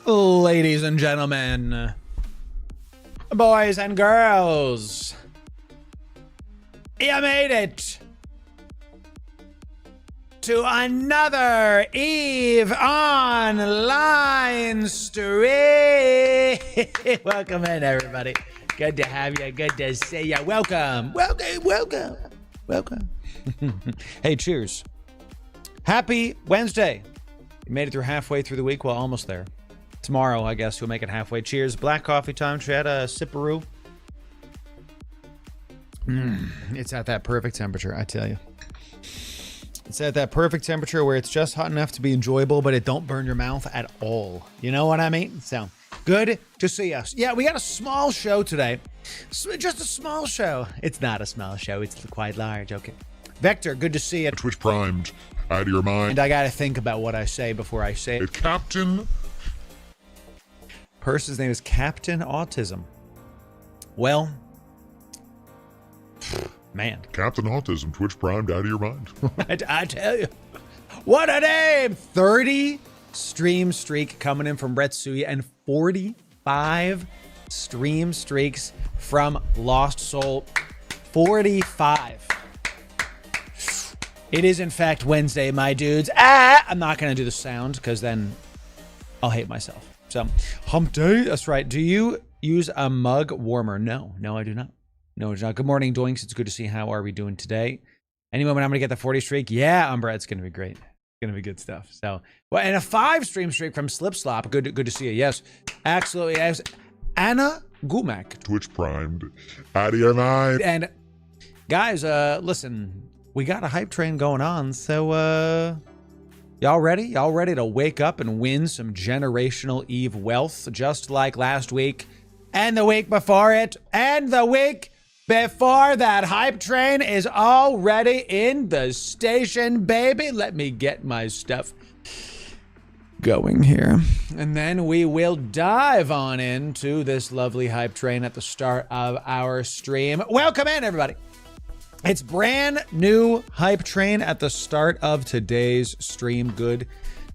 Ladies and gentlemen, boys and girls, you made it to another EVE Online stream. Welcome in, everybody. Good to have you. Good to see you. Welcome. Hey, cheers. Happy Wednesday. You made it through halfway through the week. Well, almost there. Tomorrow, I guess, we'll make it halfway. Cheers. Black coffee time. Should I add a sipperoo? It's at that perfect temperature, I tell you. It's at that perfect temperature where it's just hot enough to be enjoyable, but it don't burn your mouth at all. You know what I mean? So, good to see us. Yeah, we got a small show today. Just a small show. It's not a small show. It's quite large. Okay. Vector, good to see you. Twitch primed. Out of your mind. And I got to think about what I say before I say it. Captain. Person's name is Captain Autism. Well, man. Captain Autism, Twitch primed, out of your mind. I tell you. What a name! 30 stream streak coming in from Retsuya and 45 stream streaks from Lost Soul. 45. It is, in fact, Wednesday, my dudes. I'm not going to do the sound because then I'll hate myself. So, hump day. That's right. Do you use a mug warmer? No, I do not. No, I do not. Good morning, Doinks. It's good to see. How are we doing today? Any moment I'm going to get the 40 streak? Yeah, Umbra, it's going to be great. It's going to be good stuff. So, well, and a 5 stream streak from Slip Slop. Good to see you. Yes, absolutely. Yes. Anna Gumak. Twitch primed, out of your mind. And guys, listen, we got a hype train going on. So, y'all ready? Y'all ready to wake up and win some generational EVE wealth just like last week and the week before it and the week before that? Hype train is already in the station, baby. Let me get my stuff going here. And then we will dive on into this lovely hype train at the start of our stream. Welcome in, everybody. It's brand new hype train at the start of today's stream. Good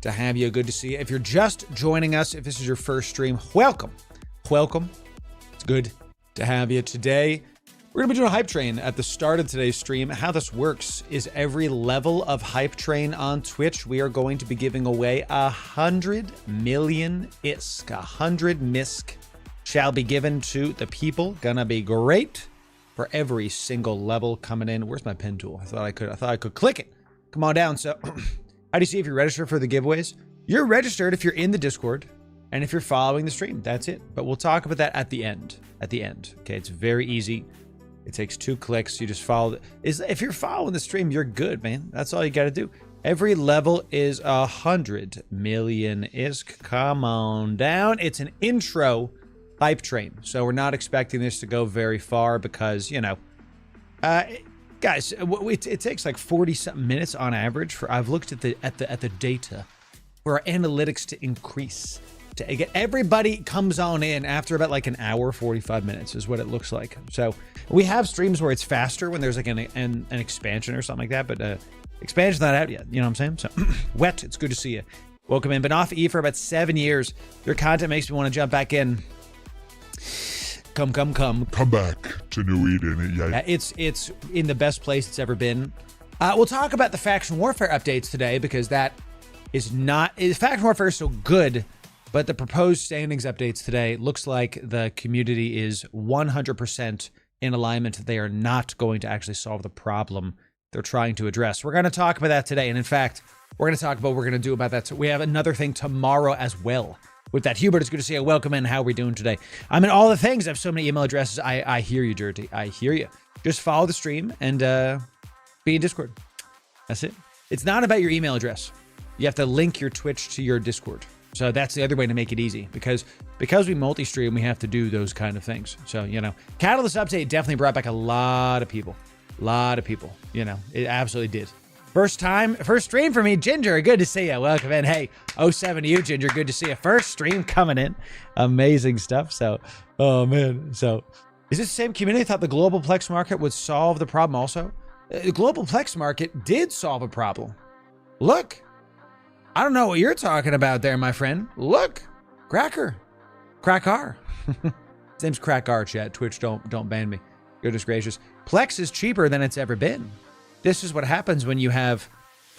to have you. Good to see you. If you're just joining us, if this is your first stream, welcome. It's good to have you today. We're going to be doing a hype train at the start of today's stream. How this works is every level of hype train on Twitch, we are going to be giving away 100 million ISK. 100 MISK shall be given to the people. Gonna be great. For every single level coming in. Where's my pen tool? I thought I could click it. Come on down. So how do you see if you're registered for the giveaways? You're registered if you're in the Discord and if you're following the stream. That's it. But we'll talk about that at the end. Okay, it's very easy. It takes 2 clicks. You just follow if you're following the stream, you're good, man. That's all you got to do. Every level is 100 million ISK. Come on down. It's an intro hype train, so we're not expecting this to go very far because, you know, guys, it takes like 40-something minutes on average for, I've looked at the data for our analytics to increase. To get everybody comes on in after about like an hour, 45 minutes is what it looks like. So we have streams where it's faster when there's like an expansion or something like that, but expansion's not out yet. You know what I'm saying? So Wet, it's good to see you. Welcome in. Been off EVE for about 7 years. Your content makes me want to jump back in. Come back to New Eden. Yeah, it's in the best place it's ever been. We'll talk about the faction warfare updates today because that is not faction warfare is so good, but the proposed standings updates today looks like the community is 100% in alignment that they are not going to actually solve the problem they're trying to address. We're going to talk about that today, and in fact, we're going to talk about what we're going to do about that. So we have another thing tomorrow as well. With that, Hubert, it's good to see you. Welcome in. How are we doing today? I'm in all the things. I have so many email addresses. I hear you, Dirty. I hear you. Just follow the stream and be in Discord. That's it. It's not about your email address. You have to link your Twitch to your Discord. So that's the other way to make it easy because we multi-stream, we have to do those kind of things. So, you know, Catalyst update definitely brought back a lot of people. You know, it absolutely did. First stream for me, Ginger. Good to see you. Welcome in. Hey, 07 to you, Ginger. Good to see you. First stream coming in. Amazing stuff. So, oh man. So, is this the same community? I thought the global Plex market would solve the problem also. The global Plex market did solve a problem. Look. I don't know what you're talking about there, my friend. Look. Cracker. Crackar. His name's Crackar, chat. Twitch, don't ban me. Goodness gracious. Plex is cheaper than it's ever been. This is what happens when you have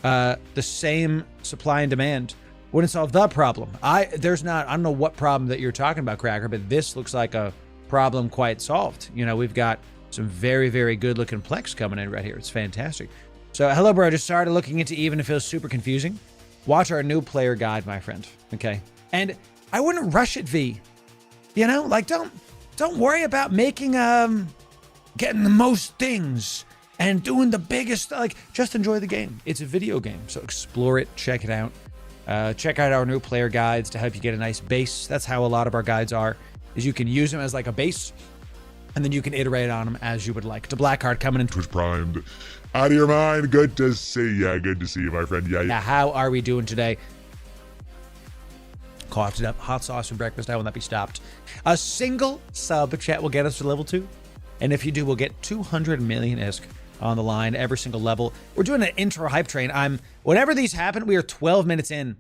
the same supply and demand. Wouldn't solve the problem. I don't know what problem that you're talking about, Cracker, but this looks like a problem quite solved. You know, we've got some very, very good looking Plex coming in right here. It's fantastic. So, hello, bro. Just started looking into even. It feels super confusing. Watch our new player guide, my friend. Okay. And I wouldn't rush it, V. You know, like don't worry about making getting the most things and doing the biggest. Like, just enjoy the game. It's a video game, so explore it, check it out. Check out our new player guides to help you get a nice base. That's how a lot of our guides are. Is you can use them as like a base, and then you can iterate on them as you would like. To Blackheart coming in. Twitch primed. Out of your mind. Good to see you. Good to see you, my friend. Yeah. How are we doing today? Coughed it up. Hot sauce for breakfast. I will not be stopped. A single sub chat will get us to level 2. And if you do, we'll get 200 million ISK on the line every single level. We're doing an intro hype train. Whenever these happen, we are 12 minutes in.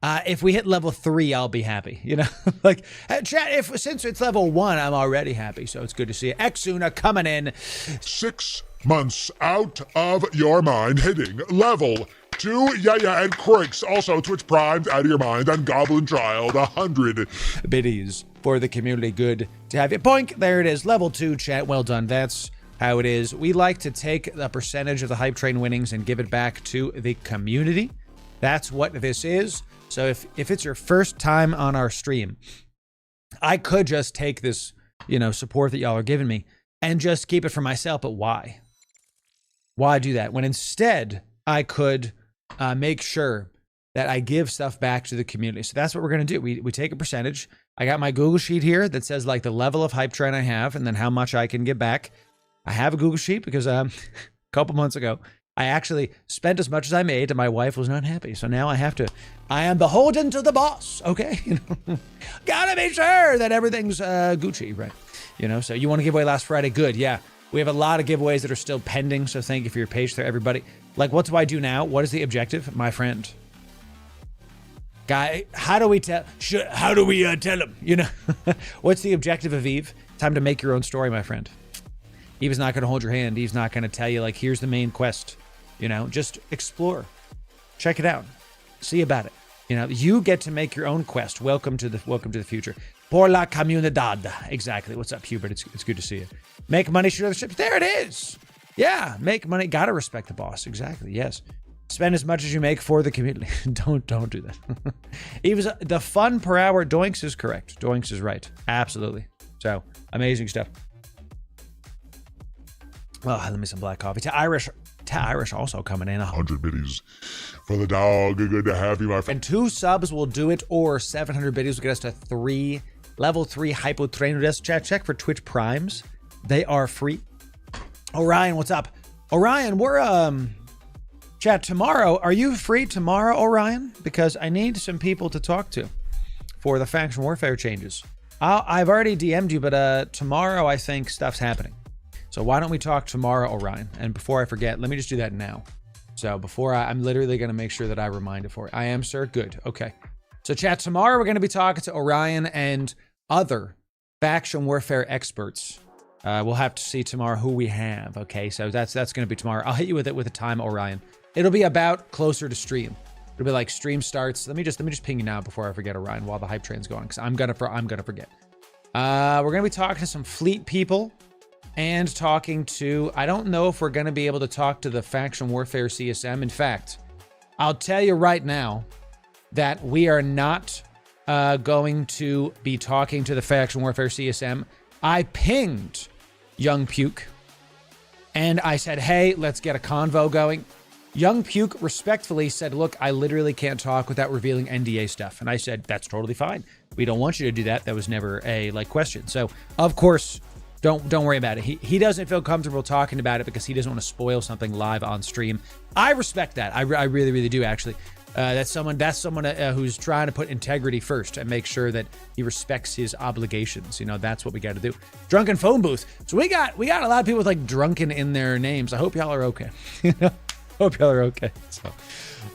If we hit level 3, I'll be happy. You know, like chat. Since it's level 1, I'm already happy. So it's good to see you. Exuna coming in. 6 months out of your mind, hitting level 2. Yeah, and Cricks also Twitch primed out of your mind, and Goblin Child 100 biddies for the community. Good to have you. Boink. There it is. Level 2, chat. Well done. That's how it is. We like to take a percentage of the hype train winnings and give it back to the community. That's what this is. So if it's your first time on our stream, I could just take this, support that y'all are giving me and just keep it for myself. But why? Why do that? When instead I could make sure that I give stuff back to the community. So that's what we're going to do. We take a percentage. I got my Google Sheet here that says like the level of hype train I have and then how much I can give back. I have a Google Sheet because a couple months ago, I actually spent as much as I made and my wife was not happy. So now I am beholden to the boss. Okay. Gotta be sure that everything's Gucci, right? So you want to give away last Friday? Good. Yeah. We have a lot of giveaways that are still pending. So thank you for your patience there, everybody. Like, what do I do now? What is the objective? My friend. Guy, how do we tell him? What's the objective of Eve? Time to make your own story, my friend. Eve's not going to hold your hand. Eve's not going to tell you, like, here's the main quest. Just explore. Check it out. See about it. You get to make your own quest. Welcome to the future. Por la comunidad. Exactly. What's up, Hubert? It's good to see you. Make money, shoot other ships. There it is. Yeah, make money. Gotta respect the boss. Exactly. Yes. Spend as much as you make for the community. Don't do that. Eve's the fun per hour. Doinks is correct. Doinks is right. Absolutely. So amazing stuff. Oh, let me some black coffee. To Irish also coming in. 100 biddies for the dog. Good to have you, my friend. And 2 subs will do it, or 700 biddies will get us to level 3 hypo trainers. Check for Twitch primes. They are free. Orion, what's up? Orion, we're chat tomorrow. Are you free tomorrow, Orion? Because I need some people to talk to for the faction warfare changes. I've already DM'd you, but tomorrow I think stuff's happening. So why don't we talk tomorrow, Orion? And before I forget, let me just do that now. So I'm literally going to make sure that I remind it for you. I am, sir. Good. Okay. So chat, tomorrow we're going to be talking to Orion and other faction warfare experts. We'll have to see tomorrow who we have. Okay. So that's going to be tomorrow. I'll hit you with a time, Orion. It'll be about closer to stream. It'll be like stream starts. Let me just ping you now before I forget, Orion, while the hype train's going, because I'm gonna forget. We're going to be talking to some fleet people. And talking to, I don't know if we're going to be able to talk to the Faction Warfare CSM. In fact, I'll tell you right now that we are not going to be talking to the Faction Warfare CSM. I pinged Young Puke and I said, hey, let's get a convo going. Young Puke respectfully said, look, I literally can't talk without revealing NDA stuff. And I said, that's totally fine. We don't want you to do that. That was never a question. So, of course, Don't worry about it. He doesn't feel comfortable talking about it because he doesn't want to spoil something live on stream. I respect that. I really, really do, actually. That's someone who's trying to put integrity first and make sure that he respects his obligations. That's what we got to do. Drunken phone booth. So we got a lot of people with like drunken in their names. I hope y'all are okay. Hope y'all are okay. So,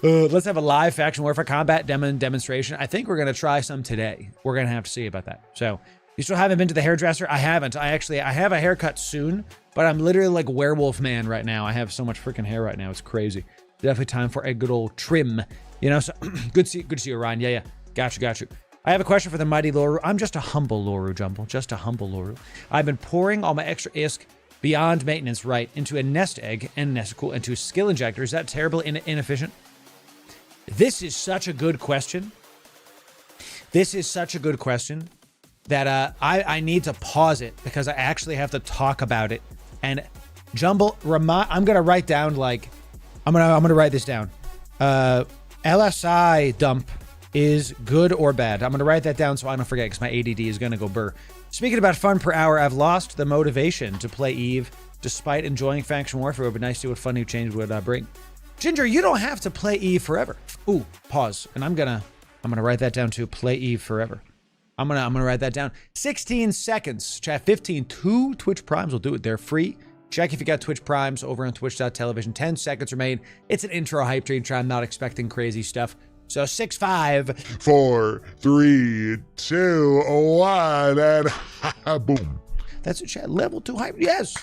let's have a live faction warfare combat demonstration. I think we're going to try some today. We're going to have to see about that. So, you still haven't been to the hairdresser? I haven't. I have a haircut soon, but I'm literally like werewolf man right now. I have so much freaking hair right now. It's crazy. Definitely time for a good old trim. You know, so good to see you, Ryan. Yeah. Got you. I have a question for the mighty Loru. I'm just a humble Loru, Jumble. Just a humble Loru. I've been pouring all my extra ISK beyond maintenance right into a nest egg and into skill injector. Is that terrible inefficient? This is such a good question. That I need to pause it because I actually have to talk about it. And Jumble, I'm gonna write down like I'm gonna write this down. LSI dump is good or bad. I'm gonna write that down so I don't forget because my ADD is gonna go burr. Speaking about fun per hour, I've lost the motivation to play Eve despite enjoying faction warfare. It would be nice to see what fun new change would bring. Ginger, you don't have to play Eve forever. Ooh, pause. And I'm gonna write that down too. Play Eve forever. I'm gonna write that down. 16 seconds. Chat 15. 2 Twitch Primes will do it. They're free. Check if you got Twitch Primes over on twitch.tv. 10 seconds remain. It's an intro hype train. I'm not expecting crazy stuff. So 6, 5, 4, 3, 2, 1, and boom. That's it, chat. Level 2 hype. Yes.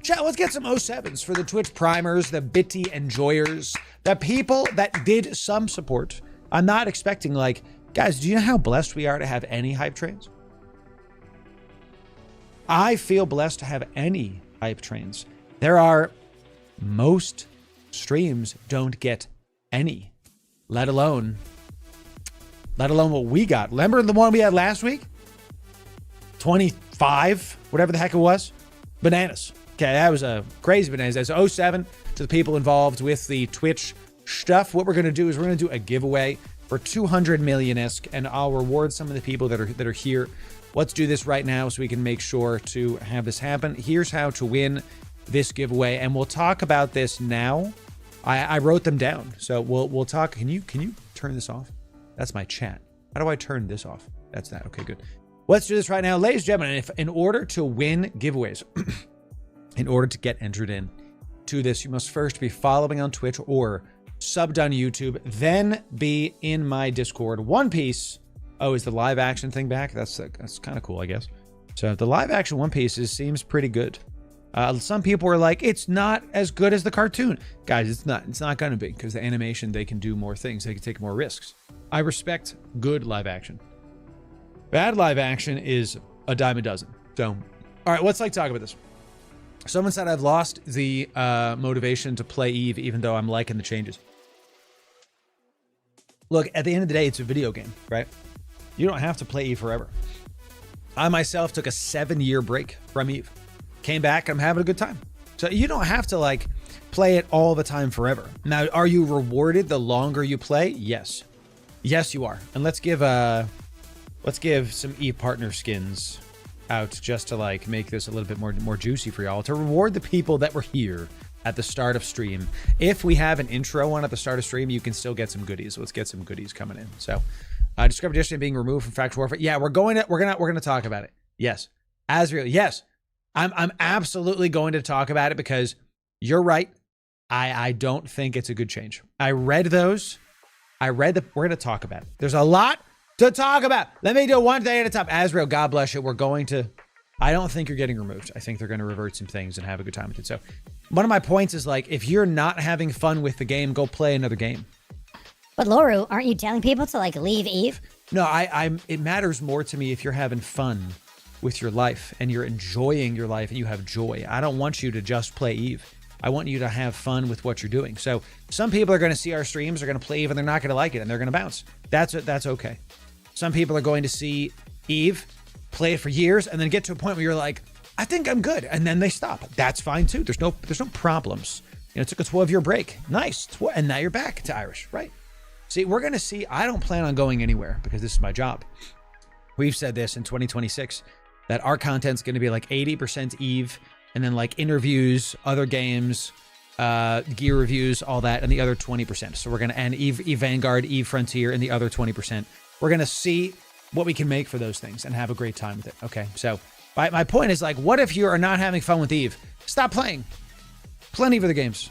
Chat, let's get some 07s for the Twitch primers, the Bitty enjoyers, the people that did some support. I'm not expecting like, guys, do you know how blessed we are to have any hype trains? I feel blessed to have any hype trains. Most streams don't get any, let alone what we got. Remember the one we had last week? 25, whatever the heck it was. Bananas. Okay, that was a crazy bananas. That's 07 to the people involved with the Twitch stuff. What we're going to do is we're going to do a giveaway for 200 million ISK, and I'll reward some of the people that are here. Let's do this right now so we can make sure to have this happen. Here's how to win this giveaway, and we'll talk about this now. I wrote them down, so we'll talk. Can you turn this off? That's my chat. How do I turn this off? That's that. Okay, good. Let's do this right now, ladies and gentlemen. If in order to win giveaways, in order to get entered in to this, you must first be following on Twitch or subbed on YouTube, then be in my Discord. One Piece. Oh, is the live action thing back? That's kind of cool, I guess. So the live action One Piece seems pretty good. Some people are like, it's not as good as the cartoon. Guys, it's not going to be, because the animation, they can do more things. They can take more risks. I respect good live action. Bad live action is a dime a dozen. So, all right, let's talk about this. Someone said I've lost the motivation to play Eve, even though I'm liking the changes. Look, at the end of the day, it's a video game, right? You don't have to play Eve forever. I myself took a 7-year break from Eve. Came back, I'm having a good time. So you don't have to like play it all the time forever. Now, are you rewarded the longer you play? Yes. Yes, you are. And let's give some Eve partner skins out just to like make this a little bit more juicy for y'all, to reward the people that were here at the start of stream. If we have an intro one at the start of stream, you can still get some goodies. Let's get some goodies coming in. So, discovered yesterday being removed from faction warfare. Yeah, we're gonna talk about it. Yes, Azrael. Yes, I'm absolutely going to talk about it because you're right. I don't think it's a good change. I read those. We're gonna talk about it. There's a lot to talk about. Let me do one day at a time. Azrael, God bless you. I don't think you're getting removed. I think they're going to revert some things and have a good time with it. So one of my points is like, if you're not having fun with the game, go play another game. But Loru, aren't you telling people to like leave Eve? No, it matters more to me if you're having fun with your life and you're enjoying your life and you have joy. I don't want you to just play Eve. I want you to have fun with what you're doing. So some people are going to see our streams, they're going to play Eve, and they're not going to like it, and they're going to bounce. That's okay. Some people are going to see Eve, play it for years, and then get to a point where you're like, I think I'm good, and then they stop. That's fine too. There's no problems. You know, it took a 12-year break. Nice. And now you're back to Irish, right? See, we're going to see. I don't plan on going anywhere because this is my job. We've said this in 2026 that our content's going to be like 80% Eve, and then like interviews, other games, gear reviews, all that, and the other 20%. So we're going to end Eve Vanguard, Eve Frontier, and the other 20%. We're going to see what we can make for those things and have a great time with it. Okay, so my point is like, what if you are not having fun with Eve? Stop playing. Plenty of other games.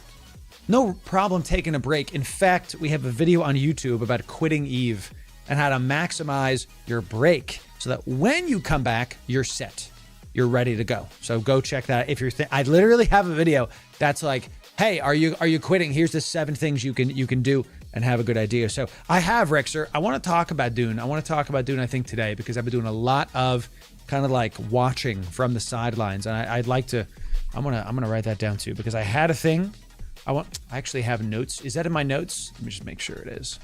No problem taking a break. In fact, we have a video on YouTube about quitting Eve and how to maximize your break so that when you come back, you're set. You're ready to go. So go check that out. If you're, I literally have a video that's like, hey, are you quitting? Here's the 7 things you can do and have a good idea. So I have, Rexer. I want to talk about Dune. I think today because I've been doing a lot of kind of like watching from the sidelines, and I'd like to. I'm gonna write that down too because I had a thing. I actually have notes. Is that in my notes? Let me just make sure it is.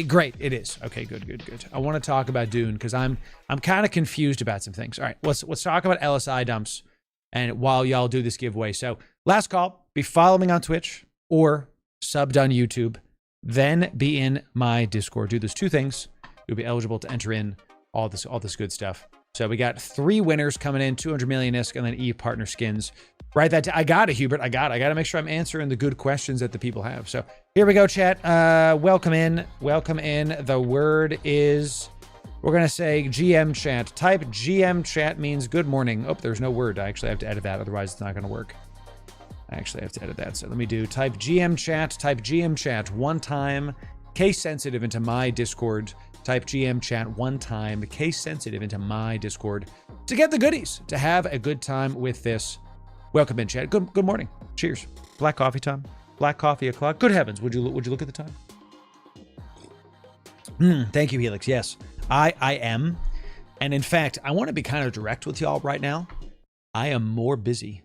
Great, it is. Okay, good. I want to talk about Dune because I'm kind of confused about some things. All right, let's talk about LSI dumps, and while y'all do this giveaway. So last call: be following on Twitch or subbed on YouTube, then be in my Discord. Do those 2 things. You'll be eligible to enter in all this good stuff. So we got 3 winners coming in: 200 million ISK and then Eve partner skins. Write that down. I got it, Hubert. I got to make sure I'm answering the good questions that the people have. So here we go, chat. Welcome in. The word is, we're going to say GM chat. Type GM chat means good morning. Oh, there's no word. I actually have to edit that. Otherwise, it's not going to work. I actually have to edit that. So let me do type GM chat 1 time, case sensitive into my Discord. Type GM chat 1 time, case sensitive into my Discord to get the goodies, to have a good time with this. Welcome in, chat. Good morning. Cheers. Black coffee time. Black coffee o'clock. Good heavens. Would you look at the time? Thank you, Helix. Yes, I am. And in fact, I want to be kind of direct with y'all right now. I am more busy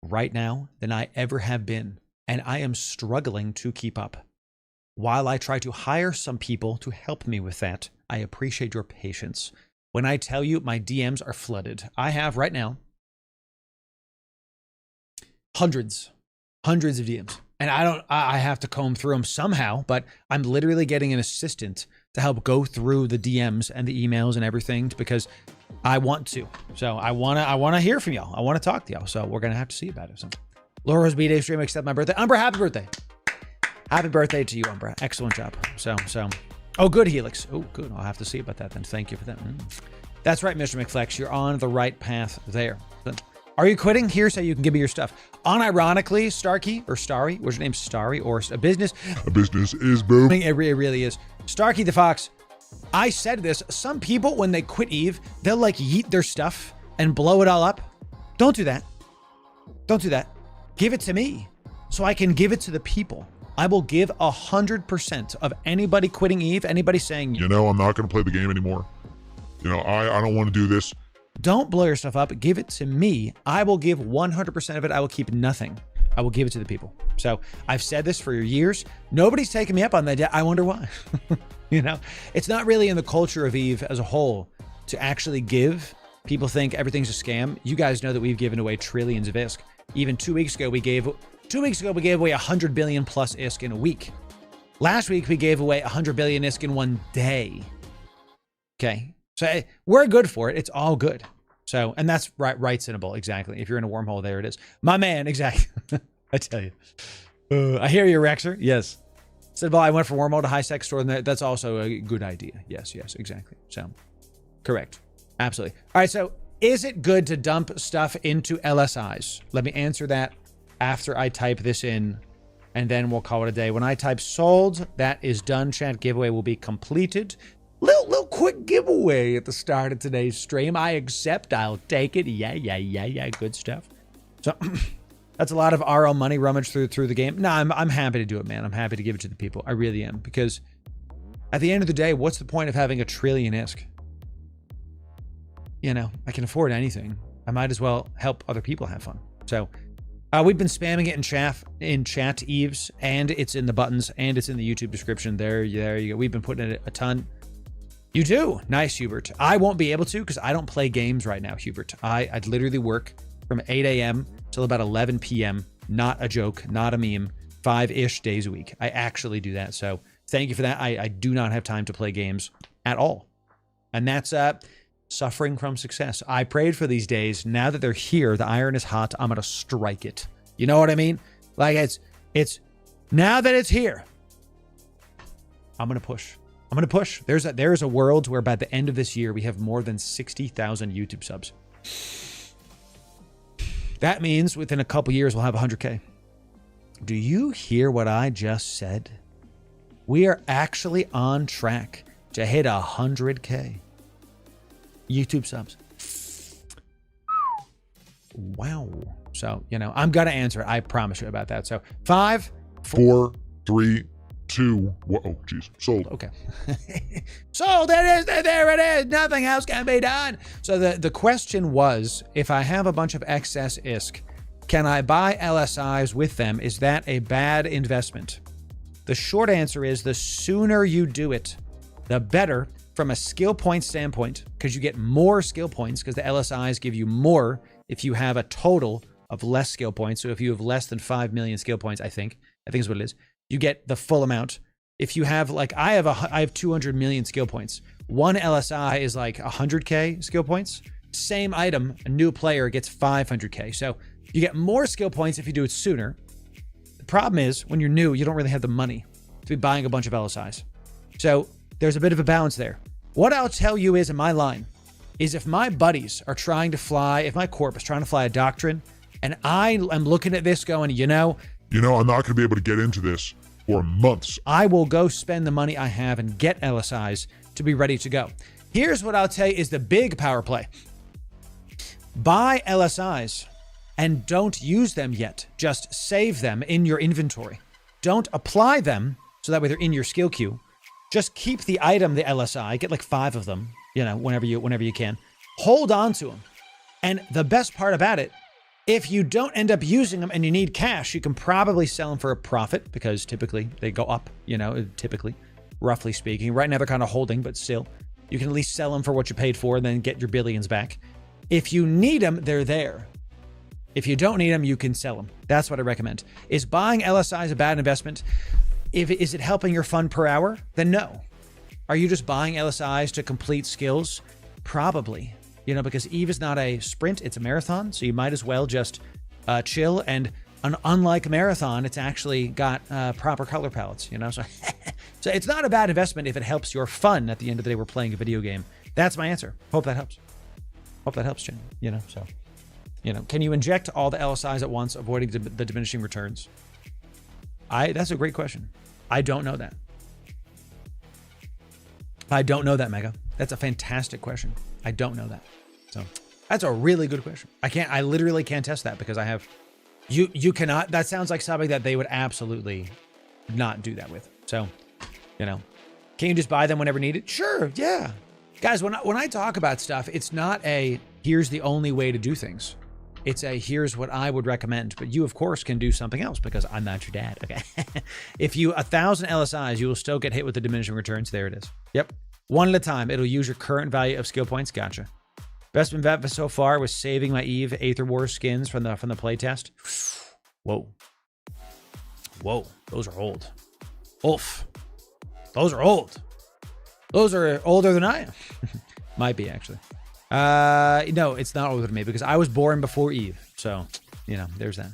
right now than I ever have been, and I am struggling to keep up. While I try to hire some people to help me with that, I appreciate your patience. When I tell you my DMs are flooded, I have right now hundreds of DMs. And I have to comb through them somehow, but I'm literally getting an assistant to help go through the DMs and the emails and everything because I want to. So I want to hear from y'all. I want to talk to y'all. So we're going to have to see about it. So Laura's B-Day stream, except my birthday. Umbra, happy birthday. Happy birthday to you, Umbra. Excellent job. So. Oh, good, Helix. Oh, good. I'll have to see about that then. Thank you for that. That's right, Mr. McFlex. You're on the right path there. Are you quitting? Here's how you can give me your stuff. Unironically, Starkey or Starry, what's your name? Starry or a business? A business is boom. It really is. Starkey the Fox. I said this. Some people, when they quit Eve, they'll like yeet their stuff and blow it all up. Don't do that. Don't do that. Give it to me so I can give it to the people. I will give 100% of anybody quitting Eve, anybody saying, I'm not going to play the game anymore. I don't want to do this. Don't blow your stuff up. Give it to me. I will give 100% of it. I will keep nothing. I will give it to the people. So I've said this for years. Nobody's taken me up on that yet. I wonder why. It's not really in the culture of Eve as a whole to actually give. People think everything's a scam. You guys know that we've given away trillions of ISK. Even 2 weeks ago, we gave away 100 billion plus ISK in a week. Last week, we gave away 100 billion ISK in 1 day. Okay. So we're good for it. It's all good. So, and that's right sinnable. Exactly. If you're in a wormhole, there it is. My man. Exactly. I tell you. I hear you, Rexer. Yes. Said, well, I went from wormhole to high sex store. And that's also a good idea. Yes, exactly. So, correct. Absolutely. All right. So, is it good to dump stuff into LSIs? Let me answer that after I type this in, and then we'll call it a day. When I type sold, that is done. Chat giveaway will be completed. Little quick giveaway at the start of today's stream. I accept. I'll take it. Yeah. Good stuff. So that's a lot of RL money rummaged through the game. No, I'm happy to do it, man. I'm happy to give it to the people. I really am, because at the end of the day, what's the point of having 1 trillion ISK? I can afford anything. I might as well help other people have fun. So we've been spamming it in chat Eves, and it's in the buttons, and it's in the YouTube description. There you go. We've been putting it a ton. You do? Nice, Hubert. I won't be able to because I don't play games right now, Hubert. I'd literally work from 8 a.m. till about 11 p.m. Not a joke, not a meme, 5-ish days a week. I actually do that. So thank you for that. I do not have time to play games at all. And that's suffering from success. I prayed for these days. Now that they're here, the iron is hot. I'm going to strike it. You know what I mean? Like it's now that it's here, I'm going to push. There's a world where by the end of this year, we have more than 60,000 YouTube subs. That means within a couple years, we'll have 100K. Do you hear what I just said? We are actually on track to hit 100K YouTube subs. Wow. So, you know, I'm going to answer it. I promise you about that. So 5, 4, 3, 2. Whoa, oh, geez. Sold. Okay. Sold. It is. There it is. Nothing else can be done. So the question was, if I have a bunch of excess ISK, can I buy LSIs with them? Is that a bad investment? The short answer is the sooner you do it, the better from a skill point standpoint, because you get more skill points because the LSIs give you more if you have a total of less skill points. So if you have less than 5 million skill points, I think is what it is, you get the full amount. If you have like, I have 200 million skill points. One LSI is like 100K skill points. Same item, a new player gets 500K. So you get more skill points if you do it sooner. The problem is when you're new, you don't really have the money to be buying a bunch of LSIs. So there's a bit of a balance there. What I'll tell you is in my line is if my buddies are trying to fly, if my corp is trying to fly a doctrine and I am looking at this going, you know, I'm not going to be able to get into this for months. I will go spend the money I have and get LSIs to be ready to go. Here's what I'll tell you is the big power play. Buy LSIs and don't use them yet. Just save them in your inventory. Don't apply them so that way they're in your skill queue. Just keep the item, the LSI, get like 5 of them, you know, whenever you can. Hold on to them. And the best part about it, if you don't end up using them and you need cash, you can probably sell them for a profit because typically they go up, you know, typically, roughly speaking. Right now they're kind of holding, but still, you can at least sell them for what you paid for and then get your billions back. If you need them, they're there. If you don't need them, you can sell them. That's what I recommend. Is buying LSIs a bad investment? Is it helping your fun per hour? Then no. Are you just buying LSIs to complete skills? Probably. You know, because EVE is not a sprint, it's a marathon. So you might as well just chill. And unlike marathon, it's actually got proper color palettes, you know? So, so it's not a bad investment if it helps your fun at the end of the day. We're playing a video game. That's my answer. Hope that helps. Hope that helps, Jen. You know, so, you know, can you inject all the LSIs at once, avoiding the diminishing returns? That's a great question. I don't know that. I don't know that, Mega. That's a fantastic question. I don't know that. So that's a really good question. I literally can't test that because I have, you cannot, that sounds like something that they would absolutely not do that with. So, you know, can you just buy them whenever needed? Sure. Yeah. Guys, when I talk about stuff, it's not a, here's the only way to do things. It's a, here's what I would recommend, but you of course can do something else because I'm not your dad. Okay. If you 1,000 LSIs, you will still get hit with the diminishing returns. There it is. Yep. One at a time. It'll use your current value of skill points. Gotcha. Best investment so far was saving my EVE Aether Wars skins from the playtest. Whoa. Whoa. Those are old. Oof. Those are old. Those are older than I am. Might be actually. No, it's not older than me because I was born before EVE. So, you know, there's that.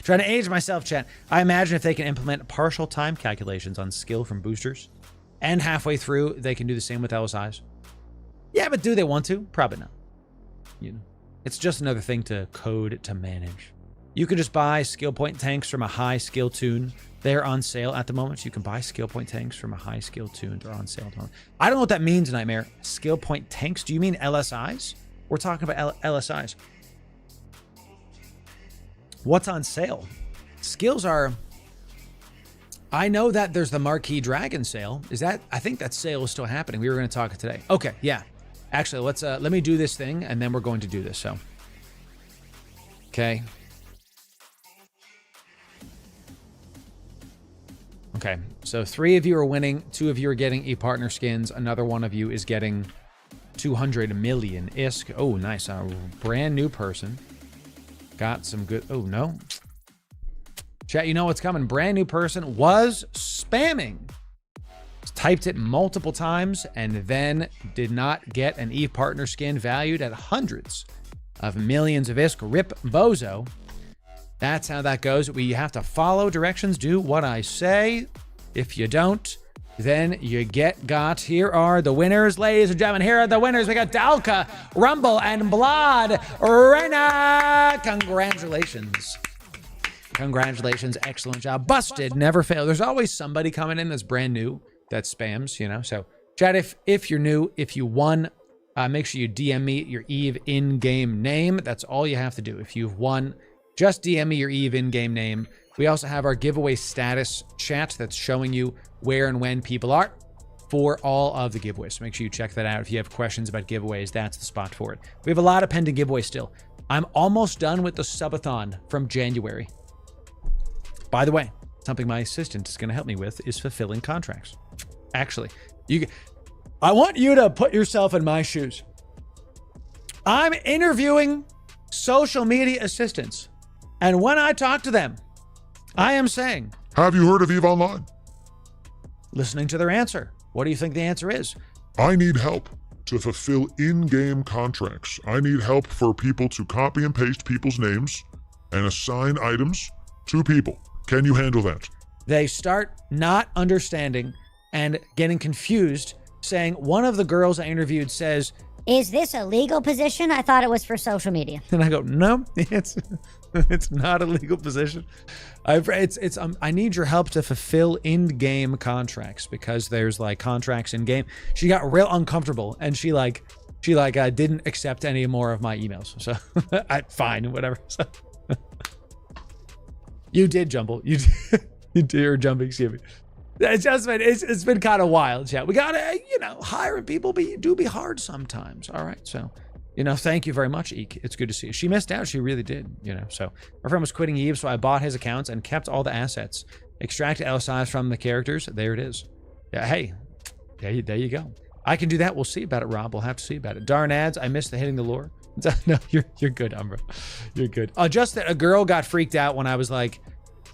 Trying to age myself, chat. I imagine if they can implement partial time calculations on skill from boosters and halfway through, they can do the same with LSIs. Yeah, but do they want to? Probably not. You know, it's just another thing to code to manage. You can just buy skill point tanks from a high skill tune. They're on sale at the moment. So you can buy skill point tanks from a high skill tune. They're on sale at the moment. I don't know what that means, Nightmare. Skill point tanks? Do you mean LSIs? We're talking about LSIs. What's on sale? Skills are... I know that there's the Marquee Dragon sale. Is that... I think that sale is still happening. We were going to talk today. Okay, yeah. Actually, let's let me do this thing, and then we're going to do this. So, okay. Okay, so 3 of you are winning. 2 of you are getting e-partner skins. Another one of you is getting 200 million ISK. Oh, nice. A brand new person. Got some good... Oh, no. Chat, you know what's coming. Brand new person was spamming. Typed it multiple times and then did not get an e-partner skin valued at hundreds of millions of ISK. Rip Bozo. That's how that goes. We have to follow directions, do what I say. If you don't, then you get got. Here are the winners, ladies and gentlemen. Here are the winners. We got Dalka, Rumble, and Blood. Rena, congratulations. Congratulations. Excellent job. Busted. Never fail. There's always somebody coming in that's brand new that spams, you know? So, chat, if you're new, if you won, make sure you DM me your Eve in-game name. That's all you have to do. If you've won, just DM me your Eve in-game name. We also have our giveaway status chat that's showing you where and when people are for all of the giveaways. So make sure you check that out. If you have questions about giveaways, that's the spot for it. We have a lot of pending giveaways still. I'm almost done with the subathon from January. By the way, something my assistant is going to help me with is fulfilling contracts. Actually, I want you to put yourself in my shoes. I'm interviewing social media assistants. And when I talk to them, I am saying, have you heard of EVE Online? Listening to their answer. What do you think the answer is? I need help to fulfill in-game contracts. I need help for people to copy and paste people's names and assign items to people. Can you handle that? They start not understanding and getting confused, saying one of the girls I interviewed says, Is this a legal position? I thought it was for social media. and I go, no, it's not a legal position. I need your help to fulfill in-game contracts because there's like contracts in game. She got real uncomfortable and she didn't accept any more of my emails. So fine, whatever. So, you did, Jumble. You did your jumping, excuse me. It's been kind of wild, chat. We gotta, hiring people do be hard sometimes. All right, so, thank you very much, Eek. It's good to see you. She missed out. She really did, So my friend was quitting Eve, so I bought his accounts and kept all the assets. Extracted LSIs from the characters. There it is. Yeah, hey, there you go. I can do that. We'll see about it, Rob. We'll have to see about it. Darn ads. I missed the hitting the lore. No, you're good, Umbra. You're good. Just that a girl got freaked out when I was like,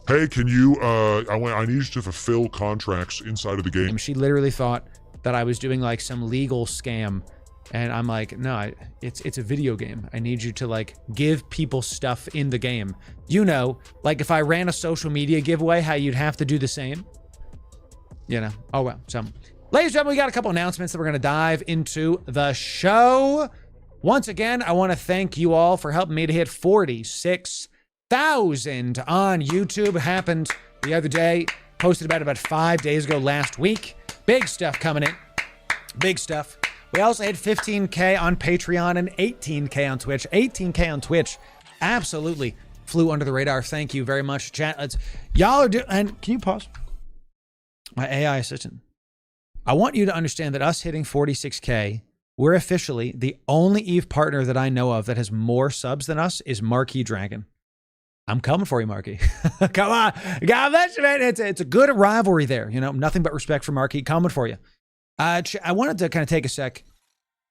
hey, can you, I need you to fulfill contracts inside of the game. She literally thought that I was doing like some legal scam. And I'm like, no, it's a video game. I need you to like give people stuff in the game. Like if I ran a social media giveaway, how you'd have to do the same. Oh well. So, ladies and gentlemen, we got a couple announcements that we're going to dive into the show. Once again, I want to thank you all for helping me to hit 46,000 on YouTube. Happened the other day. Posted about 5 days ago last week. Big stuff coming in. Big stuff. We also hit 15K on Patreon and 18K on Twitch. 18K on Twitch absolutely flew under the radar. Thank you very much, chat. Y'all are doing, and can you pause? My AI assistant. I want you to understand that us hitting 46K, we're officially the only EVE partner that I know of that has more subs than us is Marquee Dragon. I'm coming for you, Marquee. Come on. God bless you, man. It's a good rivalry there. Nothing but respect for Marquee. Coming for you. I wanted to kind of take a sec.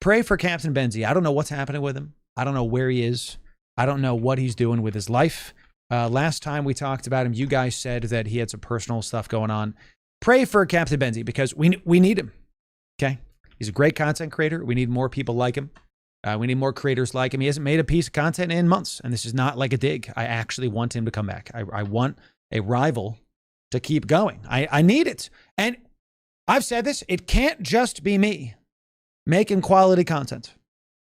Pray for Captain Benzie. I don't know what's happening with him. I don't know where he is. I don't know what he's doing with his life. Last time we talked about him, you guys said that he had some personal stuff going on. Pray for Captain Benzie because we need him. Okay? He's a great content creator. We need more people like him. We need more creators like him. He hasn't made a piece of content in months, and this is not like a dig. I actually want him to come back. I want a rival to keep going. I need it. And I've said this, it can't just be me making quality content.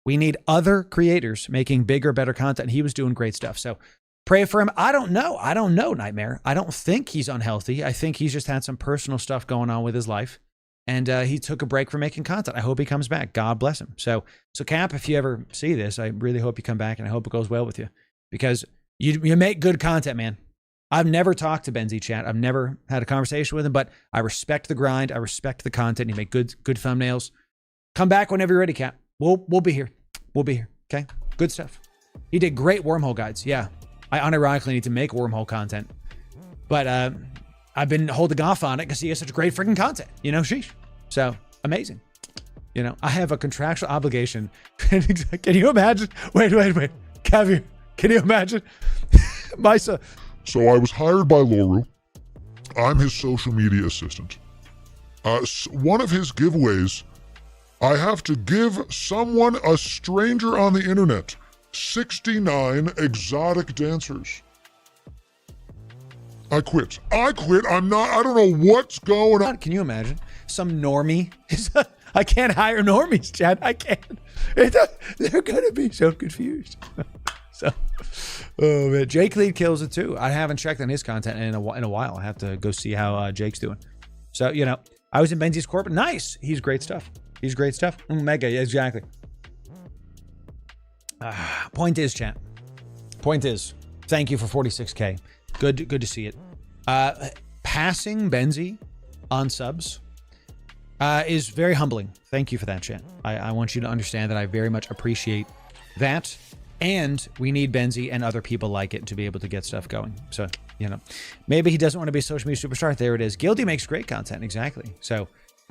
We need other creators making bigger, better content. He was doing great stuff. So pray for him. I don't know, Nightmare. I don't think he's unhealthy. I think he's just had some personal stuff going on with his life. And he took a break from making content. I hope he comes back. God bless him. So Cap, if you ever see this, I really hope you come back and I hope it goes well with you. Because you make good content, man. I've never talked to Benzie, chat. I've never had a conversation with him, but I respect the grind. I respect the content. You make good thumbnails. Come back whenever you're ready, Cap. We'll be here. We'll be here. Okay? Good stuff. He did great wormhole guides. Yeah. I unironically need to make wormhole content. But I've been holding off on it because he has such great freaking content. Sheesh. So, amazing. I have a contractual obligation. Can you imagine? Wait. Caviar, can you imagine? My son. So I was hired by Loru. I'm his social media assistant. One of his giveaways, I have to give someone, a stranger on the internet, 69 exotic dancers. I quit. I don't know what's going on. Can you imagine? Some normie. I can't hire normies, Chad. I can't. They're going to be so confused. So, oh man, Jake Lead kills it too. I haven't checked on his content in a while. I have to go see how Jake's doing. So, you know, I was in Benzi's Corp. Nice. He's great stuff. He's great stuff. Mega, yeah, exactly. Point is, chat. Point is, thank you for 46K. Good to see it. Passing Benzi on subs is very humbling. Thank you for that, chat. I want you to understand that I very much appreciate that. And we need Benzi and other people like it to be able to get stuff going. So, you know, maybe he doesn't want to be a social media superstar. There it is. Guilty makes great content. Exactly. So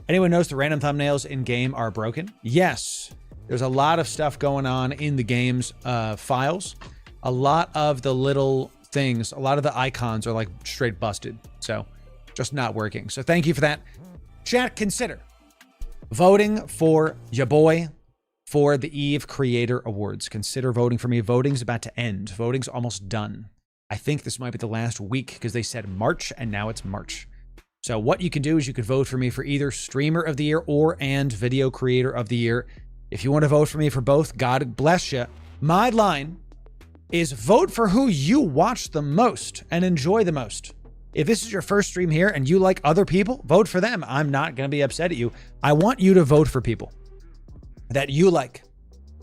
anyone knows the random thumbnails in game are broken? Yes. There's a lot of stuff going on in the game's files. A lot of the little things, a lot of the icons are like straight busted. So just not working. So thank you for that. Chat, consider voting for your boy for the EVE Creator Awards. Consider voting for me. Voting's about to end. Voting's almost done. I think this might be the last week because they said March and now it's March. So what you can do is you could vote for me for either Streamer of the Year and Video Creator of the Year. If you want to vote for me for both, God bless you. My line is vote for who you watch the most and enjoy the most. If this is your first stream here and you like other people, vote for them. I'm not going to be upset at you. I want you to vote for people that you like.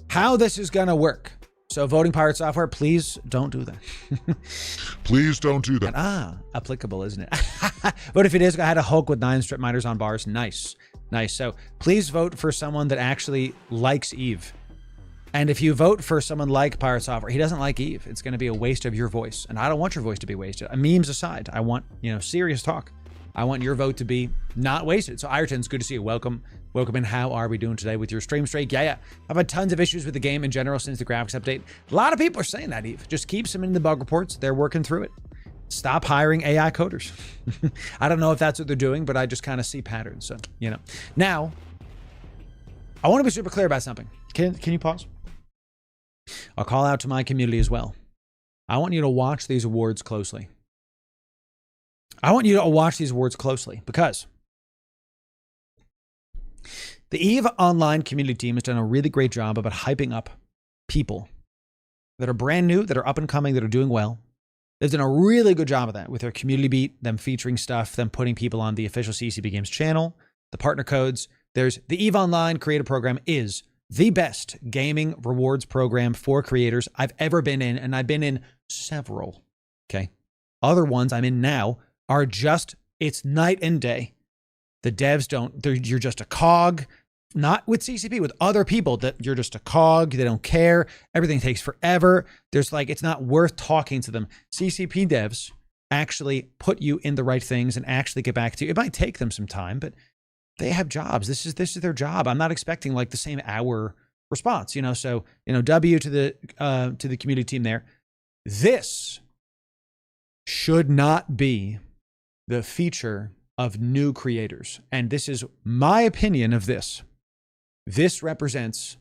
How this is going to work. So Voting Pirate Software, please don't do that. Please don't do that. Applicable, isn't it? But if it is, I had a Hulk with 9 strip miners on bars. Nice. Nice. So please vote for someone that actually likes EVE. And if you vote for someone like Pirate Software, he doesn't like EVE. It's going to be a waste of your voice. And I don't want your voice to be wasted. Memes aside, I want, you know, serious talk. I want your vote to be not wasted. So Ireton, it's good to see you. Welcome. Welcome in. How are we doing today with your stream streak? Yeah. I've had tons of issues with the game in general since the graphics update. A lot of people are saying that, EVE. Just keep some in the bug reports. They're working through it. Stop hiring AI coders. I don't know if that's what they're doing, but I just kind of see patterns. So, you know. Now, I want to be super clear about something. Can you pause? I'll call out to my community as well. I want you to watch these awards closely. Because the EVE Online community team has done a really great job about hyping up people that are brand new, that are up and coming, that are doing well. They've done a really good job of that with their community beat, them featuring stuff, them putting people on the official CCP Games channel, the partner codes. There's the EVE Online Creator Program is the best gaming rewards program for creators I've ever been in, and I've been in several, okay? Other ones I'm in now are just, it's night and day. The devs you're just a cog, not with CCP, with other people that you're just a cog, they don't care, everything takes forever. There's like, it's not worth talking to them. CCP devs actually put you in the right things and actually get back to you. It might take them some time, but they have jobs. This is their job. I'm not expecting like the same hour response, you know? So, you know, W to the community team there. This should not be the feature of new creators. And this is my opinion of this. This represents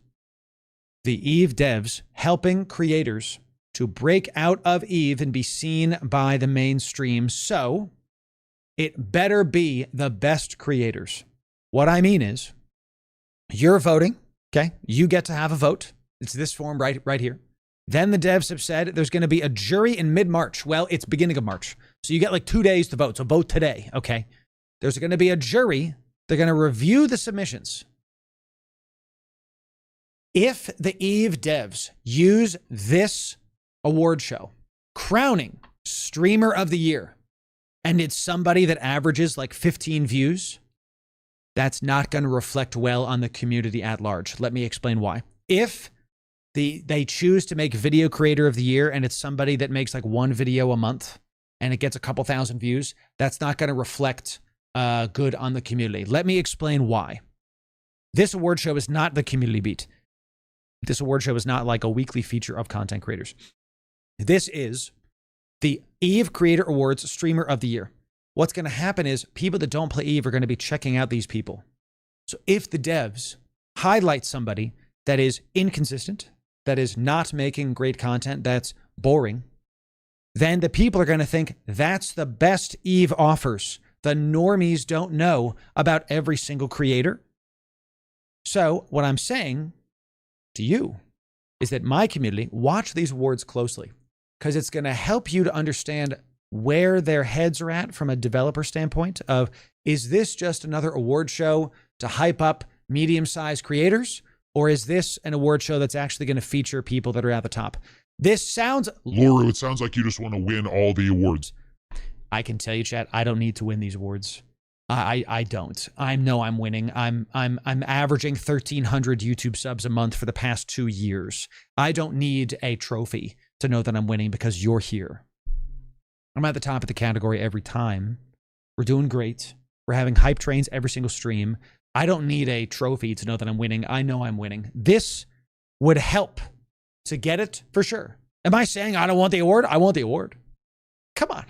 the EVE devs helping creators to break out of EVE and be seen by the mainstream. So it better be the best creators. What I mean is, you're voting, okay? You get to have a vote. It's this form right here. Then the devs have said there's going to be a jury in mid-March. Well, it's beginning of March. So you get like 2 days to vote. So vote today, okay? There's going to be a jury. They're going to review the submissions. If the EVE devs use this award show, crowning Streamer of the Year, and it's somebody that averages like 15 views, that's not going to reflect well on the community at large. Let me explain why. If they choose to make Video Creator of the Year and it's somebody that makes like 1 video a month and it gets a couple thousand views, that's not going to reflect good on the community. Let me explain why. This award show is not the community beat. This award show is not like a weekly feature of content creators. This is the EVE Creator Awards Streamer of the Year. What's going to happen is people that don't play EVE are going to be checking out these people. So if the devs highlight somebody that is inconsistent, that is not making great content, that's boring, then the people are going to think that's the best EVE offers. The normies don't know about every single creator. So what I'm saying to you is that my community, watch these awards closely, because it's going to help you to understand where their heads are at from a developer standpoint of, is this just another award show to hype up medium-sized creators? Or is this an award show that's actually going to feature people that are at the top? This sounds... Loru, it sounds like you just want to win all the awards. I can tell you, chat, I don't need to win these awards. I don't. I know I'm winning. I'm averaging 1,300 YouTube subs a month for the past 2 years. I don't need a trophy to know that I'm winning because you're here. I'm at the top of the category every time. We're doing great. We're having hype trains every single stream. I don't need a trophy to know that I'm winning. I know I'm winning. This would help to get it for sure. Am I saying I don't want the award? I want the award. Come on.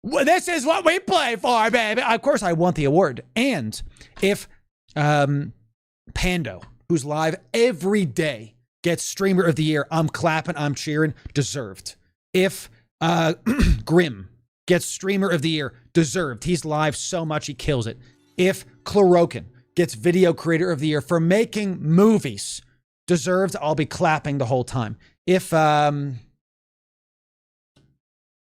Well, this is what we play for, baby. Of course I want the award. And if Pando, who's live every day, gets Streamer of the Year, I'm clapping, I'm cheering, deserved. If Grim gets Streamer of the Year, deserved. He's live so much, he kills it. If Chlorokin gets Video Creator of the Year for making movies, deserved, I'll be clapping the whole time. If,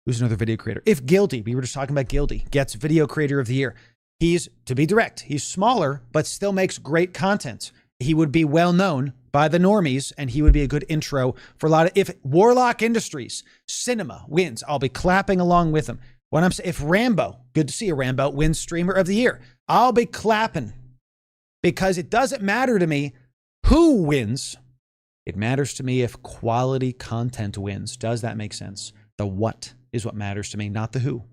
who's another video creator? If Guilty, we were just talking about Guilty, gets Video Creator of the Year, he's, to be direct, he's smaller, but still makes great content. He would be well known by the normies, and he would be a good intro for a lot of, if Warlock Industries, Cinema wins, I'll be clapping along with him. When I'm saying, if Rambo, good to see you, Rambo, wins Streamer of the Year, I'll be clapping, because it doesn't matter to me who wins. It matters to me if quality content wins. Does that make sense? The what is what matters to me, not the who.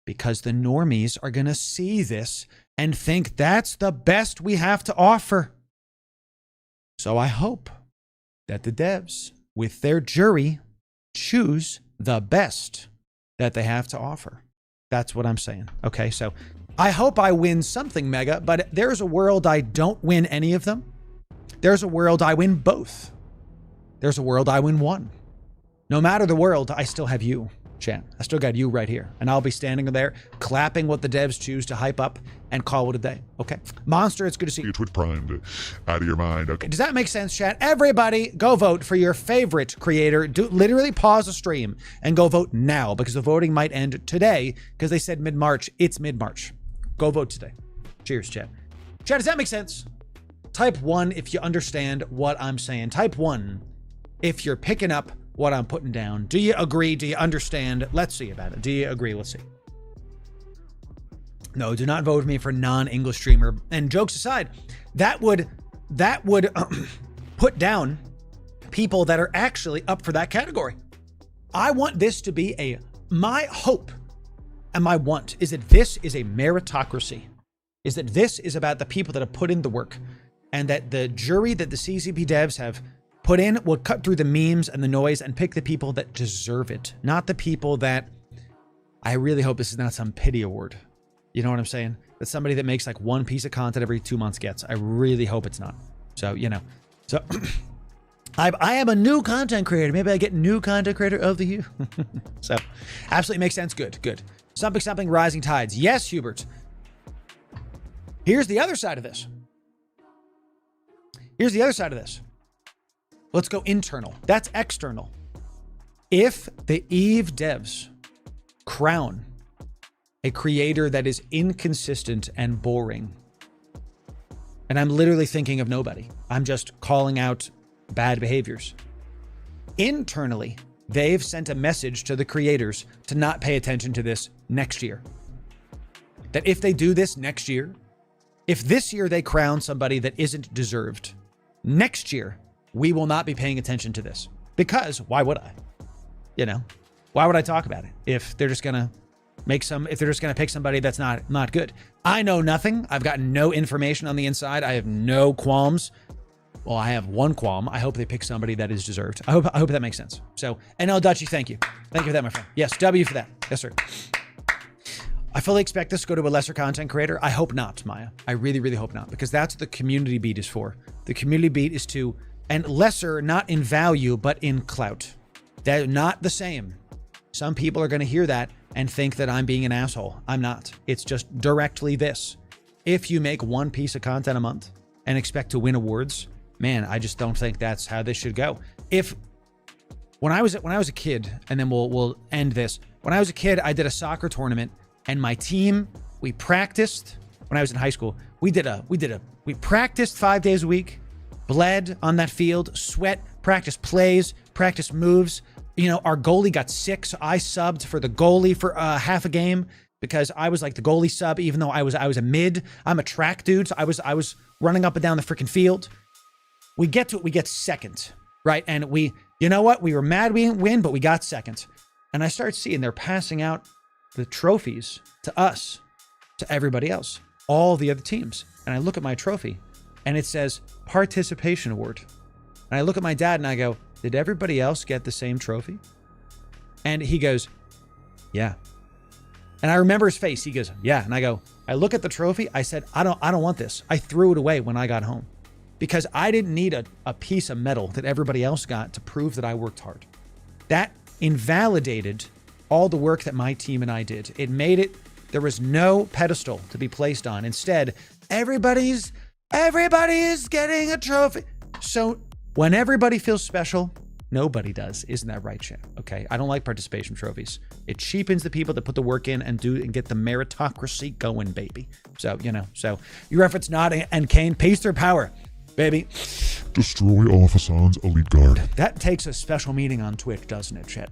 Because the normies are going to see this and think that's the best we have to offer. So I hope that the devs, with their jury, choose the best that they have to offer. That's what I'm saying. Okay, so I hope I win something mega, but there's a world I don't win any of them. There's a world I win both. There's a world I win one. No matter the world, I still have you, chat. I still got you right here. And I'll be standing there clapping what the devs choose to hype up and call it a day. Okay. Monster, it's good to see you. Your Twitch Prime out of your mind. Okay. Does that make sense, chat? Everybody go vote for your favorite creator. Literally pause the stream and go vote now, because the voting might end today because they said mid-March. It's mid-March. Go vote today. Cheers, chat. Chat, does that make sense? Type 1 if you understand what I'm saying. Type 1 if you're picking up what I'm putting down. Do you agree? Do you understand? Let's see about it. Do you agree? Let's see. No, do not vote with me for non-English streamer. And jokes aside, that would put down people that are actually up for that category. I want this to be my hope and my want is that this is a meritocracy, is that this is about the people that have put in the work, and that the jury that the CCP devs have put in will cut through the memes and the noise and pick the people that deserve it, not the people that, I really hope this is not some pity award. You know what I'm saying? That somebody that makes like one piece of content every 2 months gets. I really hope it's not. So, you know, so I am a new content creator. Maybe I get new content creator of the year. So absolutely makes sense. Good, good. Something, rising tides. Yes, Hubert. Here's the other side of this. Here's the other side of this. Let's go internal. That's external. If the Eve devs crown a creator that is inconsistent and boring, and I'm literally thinking of nobody, I'm just calling out bad behaviors. Internally, they've sent a message to the creators to not pay attention to this next year. That if they do this next year, if this year they crown somebody that isn't deserved, next year, we will not be paying attention to this. Because why would I? You know, why would I talk about it if they're just going to if they're just going to pick somebody that's not good? I know nothing. I've got no information on the inside. I have no qualms. Well, I have one qualm. I hope they pick somebody that is deserved. I hope that makes sense. So, NL Dutchie, thank you. Thank you for that, my friend. Yes, W for that. Yes, sir. I fully expect this to go to a lesser content creator. I hope not, Maya. I really, really hope not, because that's what the community beat is for. The community beat is to, and lesser, not in value, but in clout. They're not the same. Some people are going to hear that and think that I'm being an asshole. I'm not. It's just directly this. If you make one piece of content a month and expect to win awards, man, I just don't think that's how this should go. if when I was a kid, and then we'll end this. When I was a kid, I did a soccer tournament, and my team, we practiced. When I was in high school, we practiced 5 days a week, bled on that field, sweat, practice plays, practice moves. You know, our goalie got sick, so I subbed for the goalie for half a game because I was like the goalie sub, even though I was a mid. I'm a track dude, so I was running up and down the freaking field. We get second, right? And you know what? We were mad we didn't win, but we got second. And I start seeing they're passing out the trophies to us, to everybody else, all the other teams. And I look at my trophy and it says participation award. And I look at my dad and I go, did everybody else get the same trophy? And he goes, yeah. And I remember his face. He goes, yeah. And I go, I look at the trophy. I said, I don't want this. I threw it away when I got home because I didn't need a piece of metal that everybody else got to prove that I worked hard. That invalidated all the work that my team and I did. It made it, there was no pedestal to be placed on. Instead, everybody is getting a trophy. So when everybody feels special, nobody does. Isn't that right, Chad? Okay. I don't like participation trophies. It cheapens the people that put the work in and get the meritocracy going, baby. So, so your efforts not and Kane, pace their power, baby. Destroy all of Hassan's elite guard. That takes a special meeting on Twitch, doesn't it, Chet?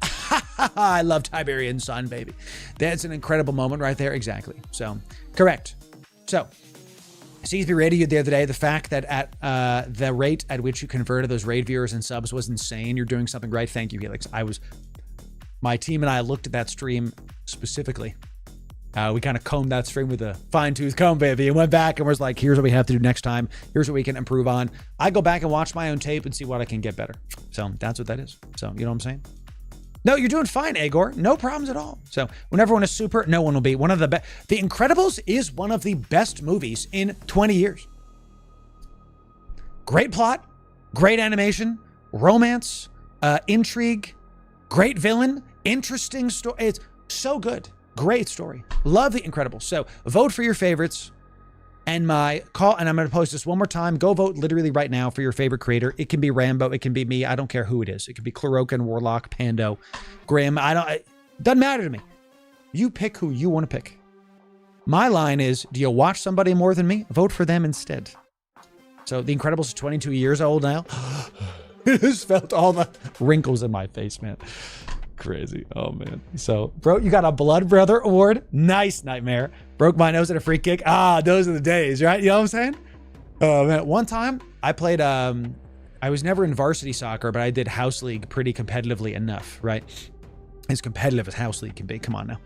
I love Tiberian Sun, baby. That's an incredible moment right there. Exactly. So, correct. So, CSP radioed the other day, the fact that at the rate at which you converted those raid viewers and subs was insane. You're doing something right. Thank you, Helix. My team and I looked at that stream specifically. We kind of combed that stream with a fine-tooth comb, baby, and went back and was like, here's what we have to do next time. Here's what we can improve on. I go back and watch my own tape and see what I can get better. So that's what that is. So, you know what I'm saying? No, you're doing fine, Agor. No problems at all. So when everyone is super, no one will be. One of the best. The Incredibles is one of the best movies in 20 years. Great plot, great animation, romance, intrigue, great villain, interesting story. It's so good. Great story. Love The Incredibles. So vote for your favorites. And my call, and I'm going to post this one more time. Go vote literally right now for your favorite creator. It can be Rambo. It can be me. I don't care who it is. It could be Chlorokin, Warlock, Pando, Grim. It doesn't matter to me. You pick who you want to pick. My line is, do you watch somebody more than me? Vote for them instead. So The Incredibles is 22 years old now. I just felt all the wrinkles in my face, man. Crazy. Oh, man. So, bro, you got a Blood Brother award. Nice, Nightmare. Broke my nose at a free kick. Those are the days, right? You know what I'm saying? Oh, man. One time, I played, I was never in varsity soccer, but I did house league pretty competitively enough, right? As competitive as house league can be. Come on now.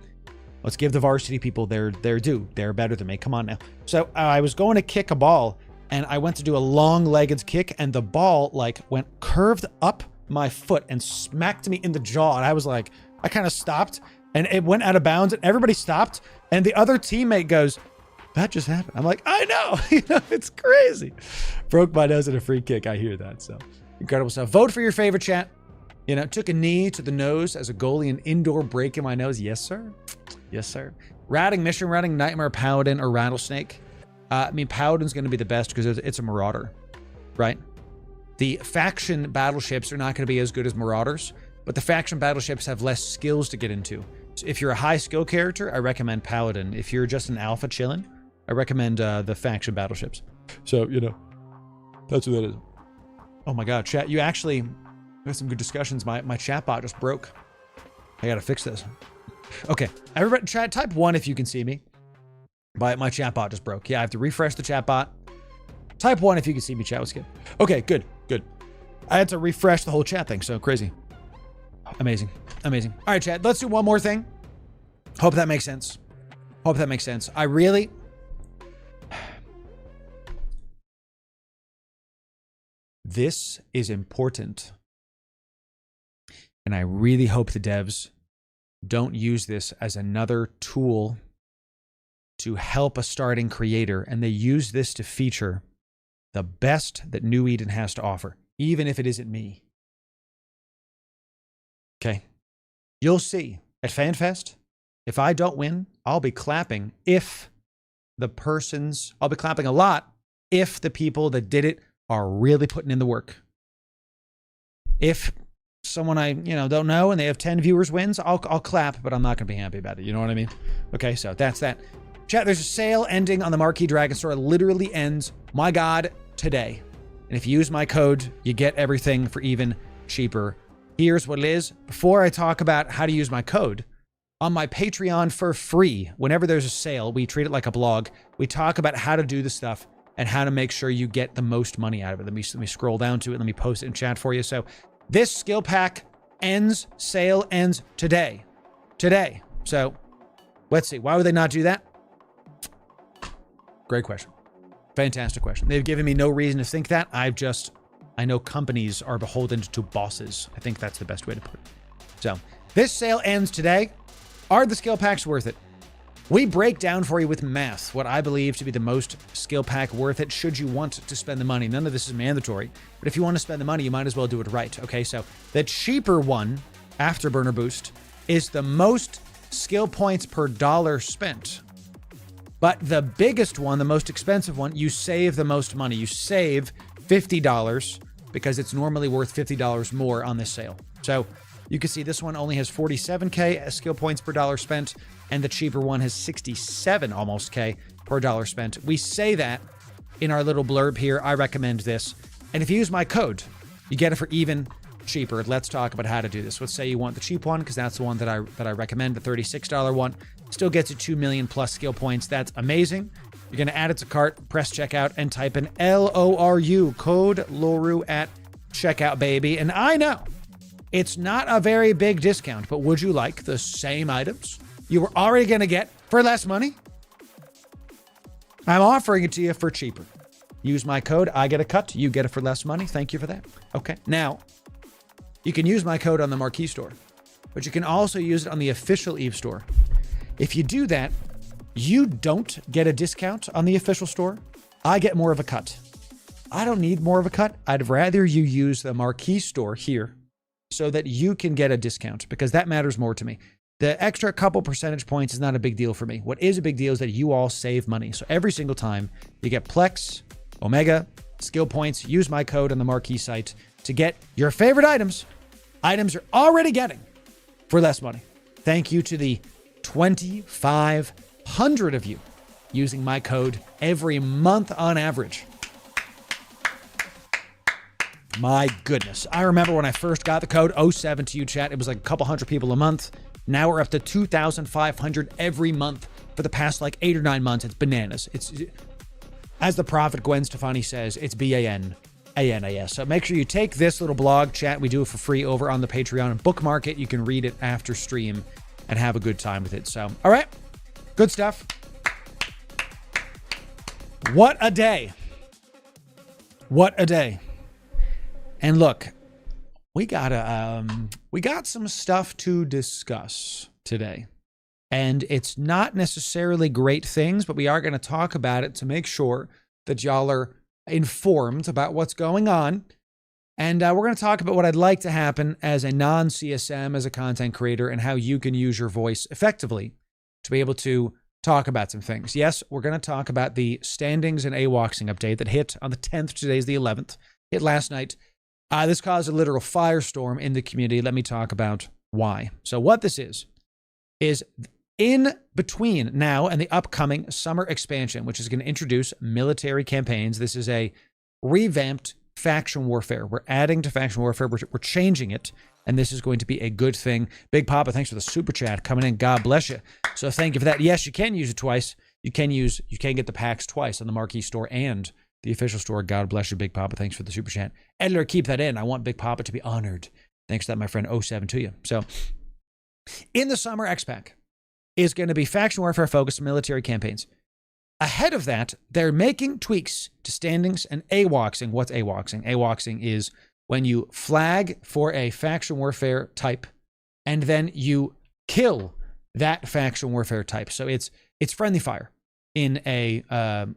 Let's give the varsity people their due. They're better than me. Come on now. So, I was going to kick a ball, and I went to do a long-legged kick, and the ball, went curved up my foot and smacked me in the jaw. And I was like, I kind of stopped and it went out of bounds and everybody stopped. And the other teammate goes, that just happened. I'm like, I know, it's crazy. Broke my nose at a free kick. I hear that. So incredible stuff. Vote for your favorite, chat. Took a knee to the nose as a goalie, an indoor break in my nose. Yes, sir. Yes, sir. Mission routing, Nightmare, Paladin, or Rattlesnake. Paladin's going to be the best because it's a Marauder, right? The faction battleships are not going to be as good as Marauders, but the faction battleships have less skills to get into. So if you're a high skill character, I recommend Paladin. If you're just an alpha chillin', I recommend the faction battleships. So, that's what that is. Oh my God, chat, you actually had some good discussions. My chat bot just broke. I got to fix this. Okay, everybody, chat, type 1 if you can see me. My chat bot just broke. Yeah, I have to refresh the chat bot. Type 1 if you can see me, chat. Let's get. Okay, good. I had to refresh the whole chat thing, so crazy. Amazing. All right, chat, let's do one more thing. Hope that makes sense. I really... This is important. And I really hope the devs don't use this as another tool to help a starting creator, and they use this to feature the best that New Eden has to offer, even if it isn't me. Okay. You'll see at FanFest, if I don't win, I'll be clapping I'll be clapping a lot if the people that did it are really putting in the work. If someone I, don't know and they have 10 viewers wins, I'll clap, but I'm not going to be happy about it. You know what I mean? Okay, so that's that. Chat, there's a sale ending on the Marquee Dragon Store. It literally ends, my God, today. And if you use my code, you get everything for even cheaper. Here's what it is. Before I talk about how to use my code, on my Patreon for free, whenever there's a sale, we treat it like a blog. We talk about how to do the stuff and how to make sure you get the most money out of it. Let me scroll down to it. Let me post it in chat for you. So this skill pack sale ends today. Today. So let's see. Why would they not do that? Great question. Fantastic question. They've given me no reason to think that. I know companies are beholden to bosses. I think that's the best way to put it. So this sale ends today. Are the skill packs worth it? We break down for you with math what I believe to be the most skill pack worth it should you want to spend the money. None of this is mandatory, but if you want to spend the money, you might as well do it right. Okay, so the cheaper one, Afterburner Boost, is the most skill points per dollar spent. But the biggest one, the most expensive one, you save the most money. You save $50 because it's normally worth $50 more on this sale. So you can see this one only has 47K skill points per dollar spent, and the cheaper one has 67 almost K per dollar spent. We say that in our little blurb here. I recommend this. And if you use my code, you get it for even cheaper. Let's talk about how to do this. Let's say you want the cheap one, because that's the one that I recommend, the $36 one. Still gets you 2 million plus skill points. That's amazing. You're going to add it to cart, press checkout, and type in LORU, code Loru at checkout, baby. And I know it's not a very big discount, but would you like the same items you were already going to get for less money? I'm offering it to you for cheaper. Use my code. I get a cut. You get it for less money. Thank you for that. Okay. Now, you can use my code on the Marquee Store, but you can also use it on the official Eve Store. If you do that, you don't get a discount on the official store. I get more of a cut. I don't need more of a cut. I'd rather you use the Marquee Store here so that you can get a discount, because that matters more to me. The extra couple percentage points is not a big deal for me. What is a big deal is that you all save money. So every single time you get Plex, Omega, skill points, use my code on the Marquee site to get your favorite items you're already getting for less money. Thank you to the 2,500 of you using my code every month on average. My goodness. I remember when I first got the code 07 to you, chat, it was like a couple hundred people a month. Now we're up to 2,500 every month for the past like 8 or 9 months. It's bananas. It's, as the prophet Gwen Stefani says, it's BANANAS. So make sure you take this little blog chat. We do it for free over on the Patreon and bookmark it. You can read it after stream and have a good time with it. So, all right, good stuff. What a day. What a day. And look, we got some stuff to discuss today. And it's not necessarily great things, but we are going to talk about it to make sure that y'all are informed about what's going on. And we're going to talk about what I'd like to happen as a non-CSM, as a content creator, and how you can use your voice effectively to be able to talk about some things. Yes, we're going to talk about the standings and AWOXing update that hit on the 10th. Today's the 11th. Hit last night. This caused a literal firestorm in the community. Let me talk about why. So what this is in between now and the upcoming summer expansion, which is going to introduce military campaigns. This is a revamped faction warfare. We're adding to faction warfare. We're changing it, and this is going to be a good thing. Big Papa, thanks for the super chat coming in. God bless you. So thank you for that. Yes, you can use it twice. You can get the packs twice on the Marquee Store and the official store. God bless you, Big Papa. Thanks for the super chat. Editor, keep that in. I want Big Papa to be honored. Thanks for that, my friend 07 to you. So in the summer X Pack is going to be faction warfare focused military campaigns. Ahead of that, they're making tweaks to standings and AWOXing. What's AWOXing? AWOXing is when you flag for a faction warfare type and then you kill that faction warfare type. So it's friendly fire in a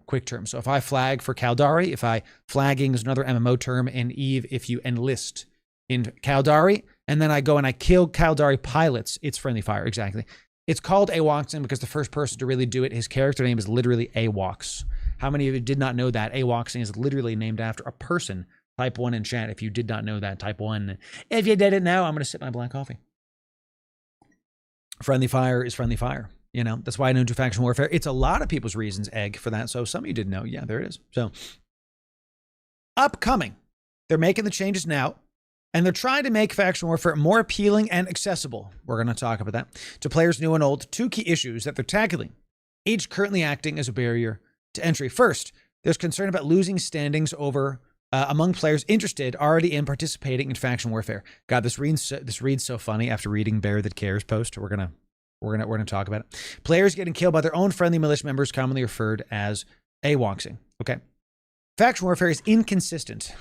quick term. So if I flag for Caldari, flagging is another MMO term in EVE, if you enlist in Caldari and then I go and I kill Caldari pilots, it's friendly fire, exactly. It's called AWOXing because the first person to really do it, his character name is literally AWOX. How many of you did not know that? AWOXing is literally named after a person Type 1 in chat if you did not know that. Type 1. If you didn't know, I'm going to sip my black coffee. Friendly fire is friendly fire. You know, that's why I don't do faction warfare. It's a lot of people's reasons, Egg, for that. So some of you didn't know. Yeah, there it is. So upcoming. They're making the changes now. And they're trying to make faction warfare more appealing and accessible. We're going to talk about that. To players new and old, 2 key issues that they're tackling, each currently acting as a barrier to entry. First, there's concern about losing standings over among players interested already in participating in faction warfare. God, this reads so funny after reading Bear That Cares post. We're gonna talk about it. Players getting killed by their own friendly militia members, commonly referred as AWOXing. Okay. Faction warfare is inconsistent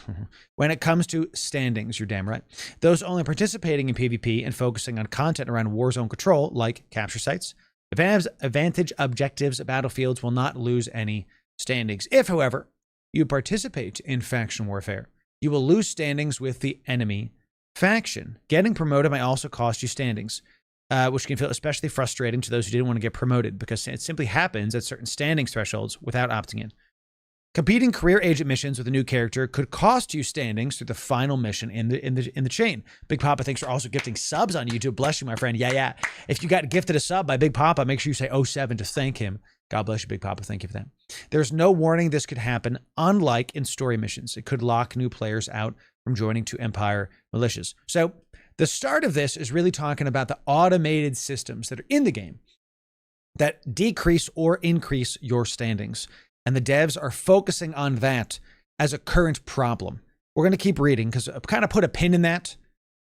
when it comes to standings, you're damn right. Those only participating in PvP and focusing on content around war zone control, like capture sites, advantage objectives, battlefields, will not lose any standings. If, however, you participate in faction warfare, you will lose standings with the enemy faction. Getting promoted might also cost you standings, which can feel especially frustrating to those who didn't want to get promoted because it simply happens at certain standings thresholds without opting in. Competing career agent missions with a new character could cost you standings through the final mission in the chain. Big Papa, thanks for also gifting subs on YouTube. Bless you, my friend. Yeah. If you got gifted a sub by Big Papa, make sure you say 07 to thank him. God bless you, Big Papa. Thank you for that. There's no warning this could happen, unlike in story missions. It could lock new players out from joining to Empire militias. So the start of this is really talking about the automated systems that are in the game that decrease or increase your standings. And the devs are focusing on that as a current problem. We're going to keep reading because I kind of put a pin in that.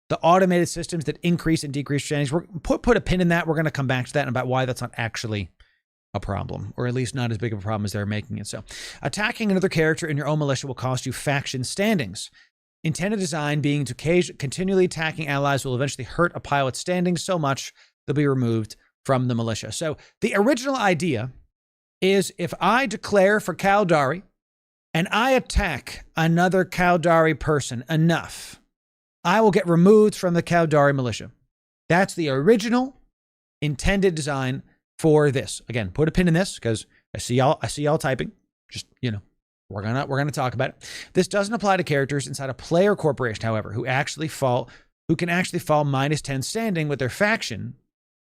The automated systems that increase and decrease standings. We're put a pin in that. We're going to come back to that and about why that's not actually a problem, or at least not as big of a problem as they're making it. So attacking another character in your own militia will cost you faction standings. Intended design being to continually attacking allies will eventually hurt a pilot's standings so much they'll be removed from the militia. So the original idea is if I declare for Caldari and I attack another Caldari person enough, I will get removed from the Caldari militia. That's the original intended design for this. Again, put a pin in this because I see y'all typing. Just, we're gonna talk about it. This doesn't apply to characters inside a player corporation, however, who can actually fall -10 standing with their faction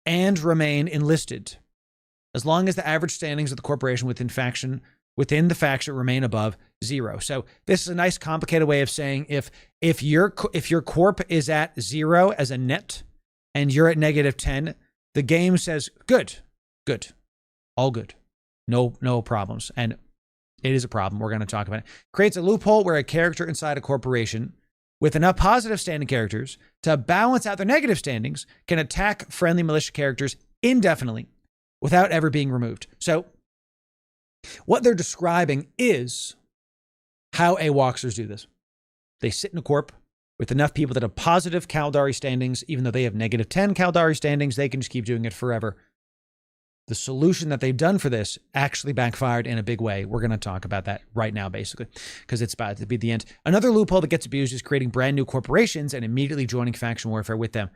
and remain enlisted, as long as the average standings of the corporation within the faction remain above 0. So this is a nice complicated way of saying if your corp is at 0 as a net and you're at -10, the game says good, all good, no problems. And it is a problem. We're going to talk about it. Creates a loophole where a character inside a corporation with enough positive standing characters to balance out their negative standings can attack friendly militia characters indefinitely without ever being removed. So what they're describing is how AWOXers do this. They sit in a corp with enough people that have positive Caldari standings. Even though they have -10 Caldari standings, they can just keep doing it forever. The solution that they've done for this actually backfired in a big way. We're going to talk about that right now, basically, because it's about to be the end. Another loophole that gets abused is creating brand new corporations and immediately joining faction warfare with them.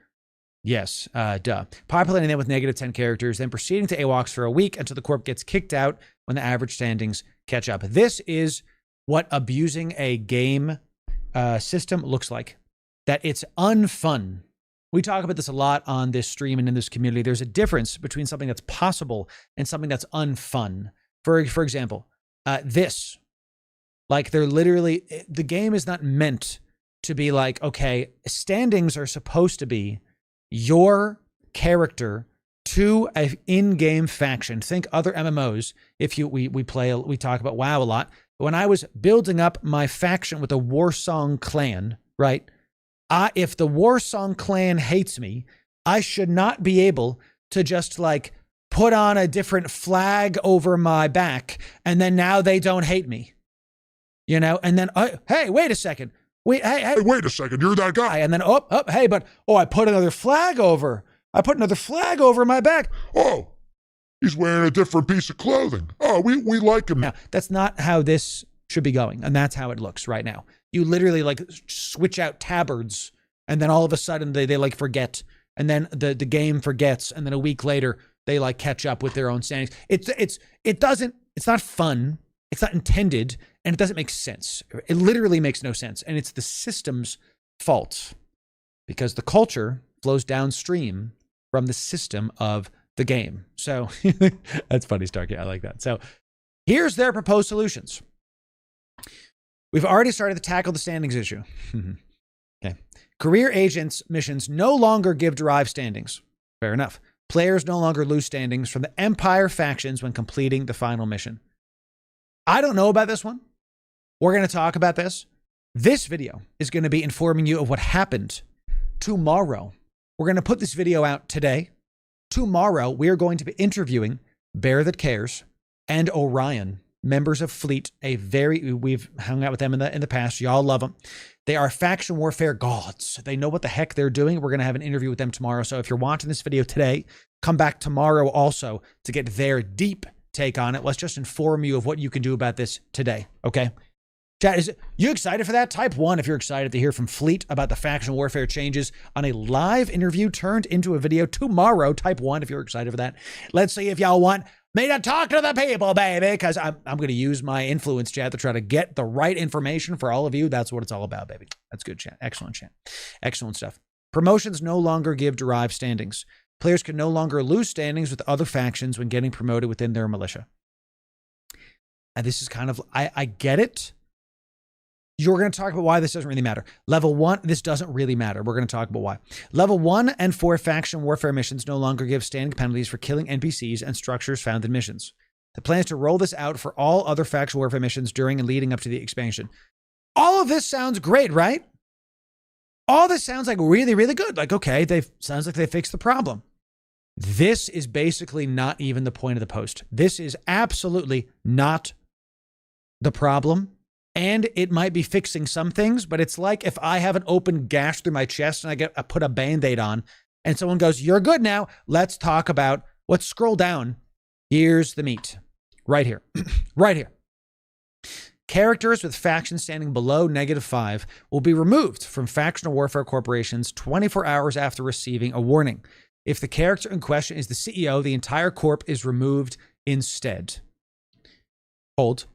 Yes, duh. Populating them with -10 characters, then proceeding to AWOX for a week until the corp gets kicked out when the average standings catch up. This is what abusing a game system looks like. That it's unfun. We talk about this a lot on this stream and in this community. There's a difference between something that's possible and something that's unfun. For example, this. Like, they're literally, the game is not meant to be like, okay, standings are supposed to be your character to an in-game faction. Think other MMOs. If we talk about WoW a lot. When I was building up my faction with a Warsong clan, right? If the Warsong clan hates me, I should not be able to just like put on a different flag over my back and then now they don't hate me. And then, hey, wait a second. Wait a second, you're that guy. And then, I put another flag over. I put another flag over my back. Oh, he's wearing a different piece of clothing. Oh, we like him. Now, that's not how this should be going. And that's how it looks right now. You literally like switch out tabards and then all of a sudden they like forget. And then the game forgets. And then a week later, they like catch up with their own standings. It's not fun. It's not intended, and it doesn't make sense. It literally makes no sense, and it's the system's fault because the culture flows downstream from the system of the game. So that's funny, Starkey. I like that. So here's their proposed solutions. We've already started to tackle the standings issue. Okay. Career agents missions no longer give derived standings. Fair enough. Players no longer lose standings from the Empire factions when completing the final mission. I don't know about this one. We're going to talk about this. This video is going to be informing you of what happened tomorrow. We're going to put this video out today. Tomorrow, we are going to be interviewing Bear That Cares and Orion, members of Fleet. We've hung out with them in the past. Y'all love them. They are faction warfare gods. They know what the heck they're doing. We're going to have an interview with them tomorrow. So if you're watching this video today, come back tomorrow also to get their deep take on it. Let's just inform you of what you can do about this today. Okay. Chat, you excited for that? Type 1 if you're excited to hear from Fleet about the faction warfare changes on a live interview turned into a video tomorrow. Type 1 if you're excited for that. Let's see if y'all want me to talk to the people, baby, because I'm going to use my influence, chat, to try to get the right information for all of you. That's what it's all about, baby. That's good, chat. Excellent, chat. Excellent stuff. Promotions no longer give derived standings. Players can no longer lose standings with other factions when getting promoted within their militia. And this is kind of, I get it. You're going to talk about why this doesn't really matter. Level 1, this doesn't really matter. We're going to talk about why. Level 1 and 4 faction warfare missions no longer give standing penalties for killing NPCs and structures found in missions. The plan is to roll this out for all other faction warfare missions during and leading up to the expansion. All of this sounds great, right? All this sounds like really, really good. Like, okay, sounds like they fixed the problem. This is basically not even the point of the post. This is absolutely not the problem. And it might be fixing some things, but it's like if I have an open gash through my chest and I put a Band-Aid on and someone goes, "You're good now. Let's talk about," let's scroll down. Here's the meat. Right here. Right here. Characters with factions standing below -5 will be removed from factional warfare corporations 24 hours after receiving a warning. If the character in question is the CEO, the entire corp is removed instead. Hold.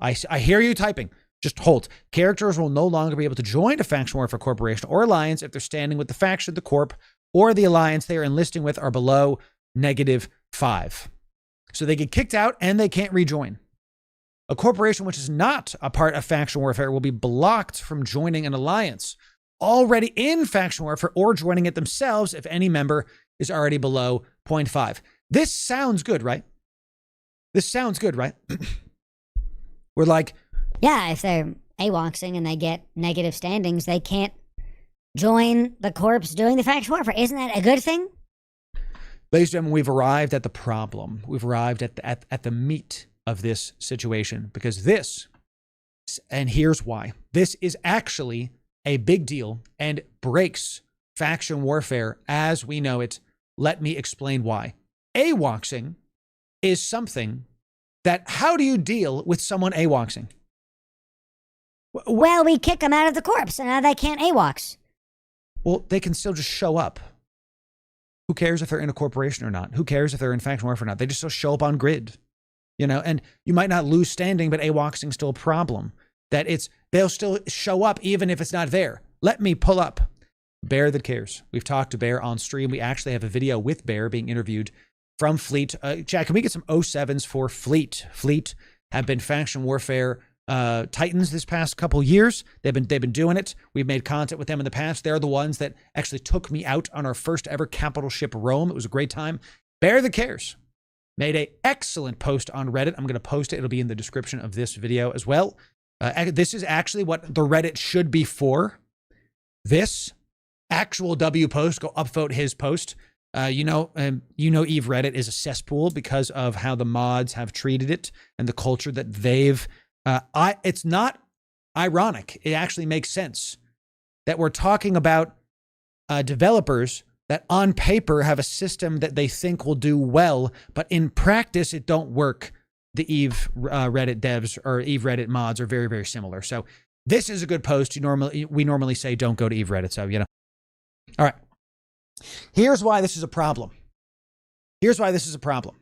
I hear you typing. Just hold. Characters will no longer be able to join a faction warfare corporation or alliance if they're standing with the faction, the corp, or the alliance they are enlisting with are below -5. So they get kicked out and they can't rejoin. A corporation which is not a part of faction warfare will be blocked from joining an alliance already in faction warfare or joining it themselves if any member is already below 0.5. This sounds good, right? This sounds good, right? We're like, yeah, if they're AWOXing and they get negative standings, they can't join the corps doing the faction warfare. Isn't that a good thing? Ladies and gentlemen, we've arrived at the problem. We've arrived at the meat of this situation because this, and here's why, this is actually a big deal and breaks faction warfare as we know it. Let me explain why. AWOXing is something that, how do you deal with someone AWOXing? Well, we kick them out of the corpse and now they can't AWOX. Well, they can still just show up. Who cares if they're in a corporation or not? Who cares if they're in faction warfare or not? They just still show up on grid. You know, and you might not lose standing, but AWOXing is still a problem. They'll still show up even if it's not there. Let me pull up Bear That Cares. We've talked to Bear on stream. We actually have a video with Bear being interviewed from Fleet. Chad, can we get some 07s for Fleet? Fleet have been faction warfare titans this past couple years. They've been doing it. We've made content with them in the past. They're the ones that actually took me out on our first ever capital ship Rome. It was a great time. Bear That Cares made an excellent post on Reddit. I'm going to post it. It'll be in the description of this video as well. This is actually what the Reddit should be for. This actual W post, go upvote his post. You know, Eve Reddit is a cesspool because of how the mods have treated it and the culture that they've. It's not ironic. It actually makes sense that we're talking about developers that on paper have a system that they think will do well, but in practice it don't work. The Eve Reddit devs or Eve Reddit mods are very, very similar. So this is a good post. We normally say don't go to Eve Reddit. So, you know. All right. Here's why this is a problem. Here's why this is a problem.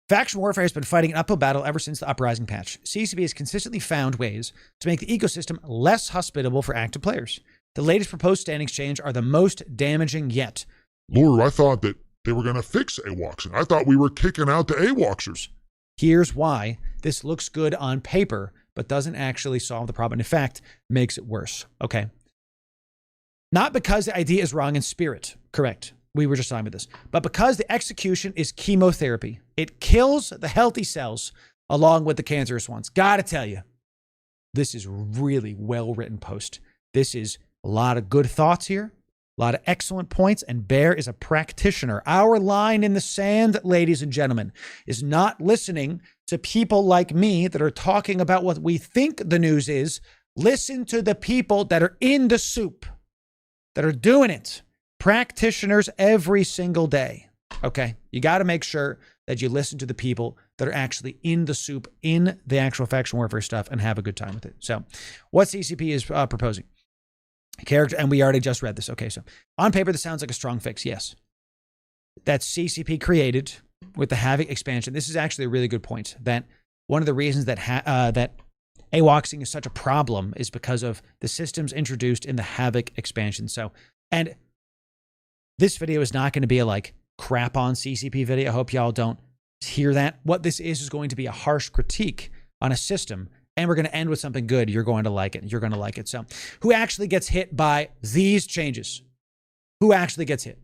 Faction warfare has been fighting an uphill battle ever since the Uprising patch. CCP has consistently found ways to make the ecosystem less hospitable for active players. The latest proposed standings change are the most damaging yet. Loru, I thought that they were going to fix AWOXing. I thought we were kicking out the AWOXers. Here's why this looks good on paper, but doesn't actually solve the problem. In fact, makes it worse. Okay. Not because the idea is wrong in spirit. Correct. We were just talking about this. But because the execution is chemotherapy. It kills the healthy cells along with the cancerous ones. Gotta tell you, this is really well-written post. This is a lot of good thoughts here. A lot of excellent points, and Bear is a practitioner. Our line in the sand, ladies and gentlemen, is not listening to people like me that are talking about what we think the news is. Listen to the people that are in the soup, that are doing it. Practitioners every single day. Okay, you got to make sure that you listen to the people that are actually in the soup, in the actual faction warfare stuff, and have a good time with it. So, what CCP is proposing? Character, and we already just read this. Okay, so on paper, this sounds like a strong fix. Yes, that CCP created with the Havoc expansion. This is actually a really good point. That one of the reasons that that AWOXing is such a problem is because of the systems introduced in the Havoc expansion. So, and this video is not going to be a like crap on CCP video. I hope y'all don't hear that. What this is going to be a harsh critique on a system, and we're going to end with something good. You're going to like it. You're going to like it. So, who actually gets hit by these changes? Who actually gets hit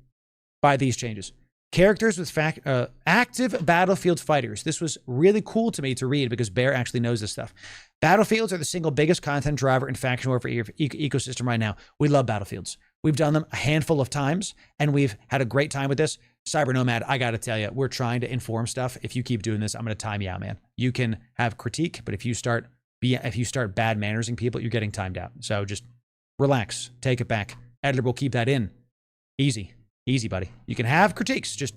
by these changes? Characters with active battlefield fighters. This was really cool to me to read because Bear actually knows this stuff. Battlefields are the single biggest content driver in faction warfare ecosystem right now. We love battlefields. We've done them a handful of times, and we've had a great time with this. Cyber Nomad, I got to tell you, we're trying to inform stuff. If you keep doing this, I'm going to time you out, man. You can have critique, but if you start bad mannersing people, you're getting timed out. So just relax, take it back. Editor will keep that in. Easy, buddy. You can have critiques. Just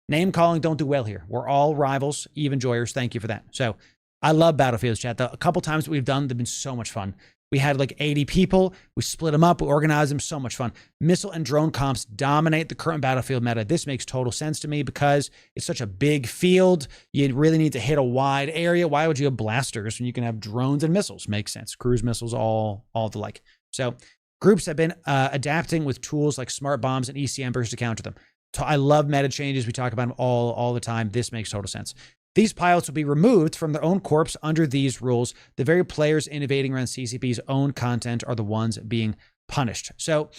name calling don't do well here. We're all rivals, Eve enjoyers. Thank you for that. So I love Battlefields, chat. A couple times that we've done, they've been so much fun. We had like 80 people. We split them up. We organized them. So much fun. Missile and drone comps dominate the current Battlefield meta. This makes total sense to me because it's such a big field. You really need to hit a wide area. Why would you have blasters when you can have drones and missiles? Makes sense. Cruise missiles, all the like. So groups have been adapting with tools like smart bombs and EC embers to counter them. I love meta changes. We talk about them all the time. This makes total sense. These pilots will be removed from their own corps under these rules. The very players innovating around CCP's own content are the ones being punished. So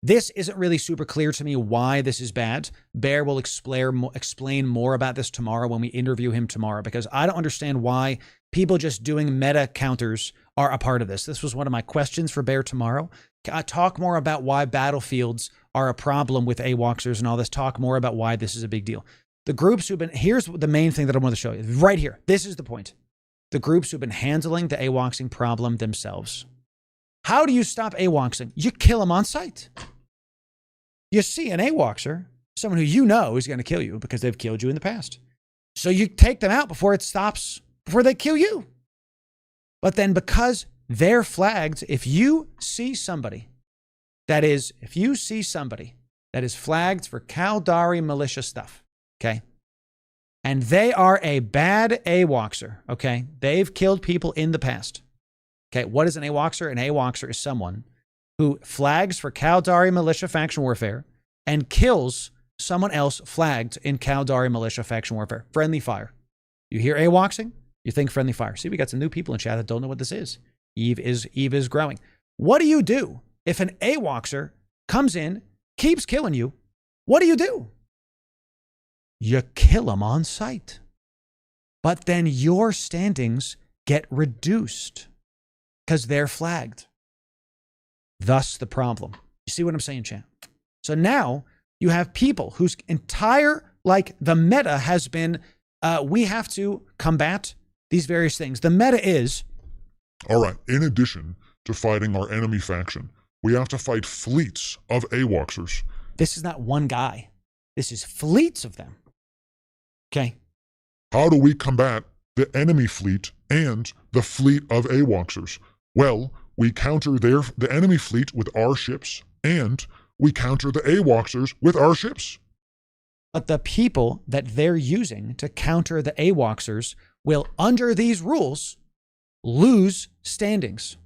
this isn't really super clear to me why this is bad. Bear will explain more about this tomorrow when we interview him tomorrow, because I don't understand why people just doing meta counters are a part of this. This was one of my questions for Bear tomorrow. Talk more about why battlefields are a problem with AWOXers and all this. Talk more about why this is a big deal. The groups who've been, here's the main thing that I want to show you right here. This is the point. The groups who've been handling the AWOXing problem themselves. How do you stop AWOXing? You kill them on sight. You see an AWOXer, someone who you know is going to kill you because they've killed you in the past. So you take them out before it stops, before they kill you. But then because they're flagged, if you see somebody that is flagged for Caldari militia stuff, okay? And they are a bad AWOXer, okay? They've killed people in the past. Okay, what is an AWOXer? An AWOXer is someone who flags for Caldari militia faction warfare and kills someone else flagged in Caldari militia faction warfare. Friendly fire. You hear AWOXing? You think friendly fire. See, we got some new people in chat that don't know what this is. Eve is growing. What do you do if an AWOXer comes in, keeps killing you? What do? You kill them on sight. But then your standings get reduced because they're flagged. Thus the problem. You see what I'm saying, chat? So now you have people whose entire, the meta has been, we have to combat these various things. The meta is... All right, in addition to fighting our enemy faction, we have to fight fleets of AWOXers. This is not one guy. This is fleets of them. Okay. How do we combat the enemy fleet and the fleet of AWOXers? Well, we counter the enemy fleet with our ships, and we counter the AWOXers with our ships. But the people that they're using to counter the AWOXers will, under these rules, lose standings.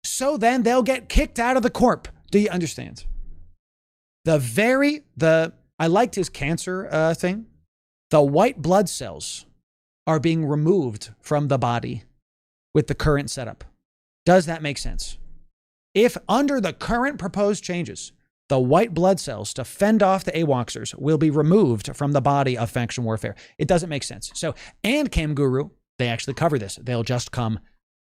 So then they'll get kicked out of the Corp. Do you understand? I liked his cancer thing. The white blood cells are being removed from the body with the current setup. Does that make sense? If under the current proposed changes, the white blood cells to fend off the AWOXers will be removed from the body of faction warfare, it doesn't make sense. So, and Cam Guru, they actually cover this. They'll just come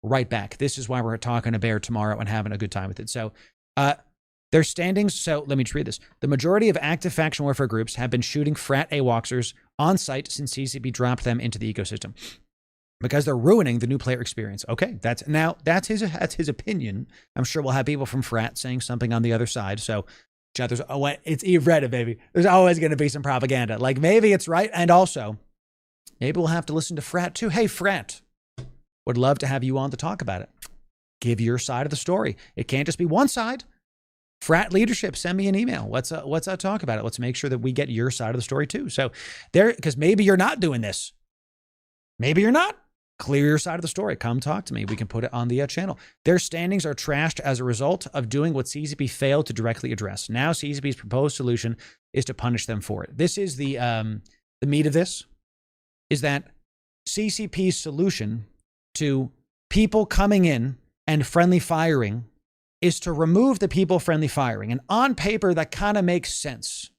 right back. This is why we're talking to Bear tomorrow and having a good time with it. So, their standings, so let me just read this. The majority of active faction warfare groups have been shooting frat AWOXers on site since CCP dropped them into the ecosystem because they're ruining the new player experience. Okay, that's his opinion. I'm sure we'll have people from frat saying something on the other side. So, it's Eve Reddit, baby. There's always going to be some propaganda. Like maybe it's right, and also maybe we'll have to listen to frat too. Hey, frat, would love to have you on to talk about it. Give your side of the story. It can't just be one side. Frat leadership, send me an email. Let's talk about it. Let's make sure that we get your side of the story too. So because maybe you're not doing this. Maybe you're not. Clear your side of the story. Come talk to me. We can put it on the channel. Their standings are trashed as a result of doing what CCP failed to directly address. Now CCP's proposed solution is to punish them for it. This is the meat of this, is that CCP's solution to people coming in and friendly firing is to remove the people friendly firing. And on paper, that kind of makes sense.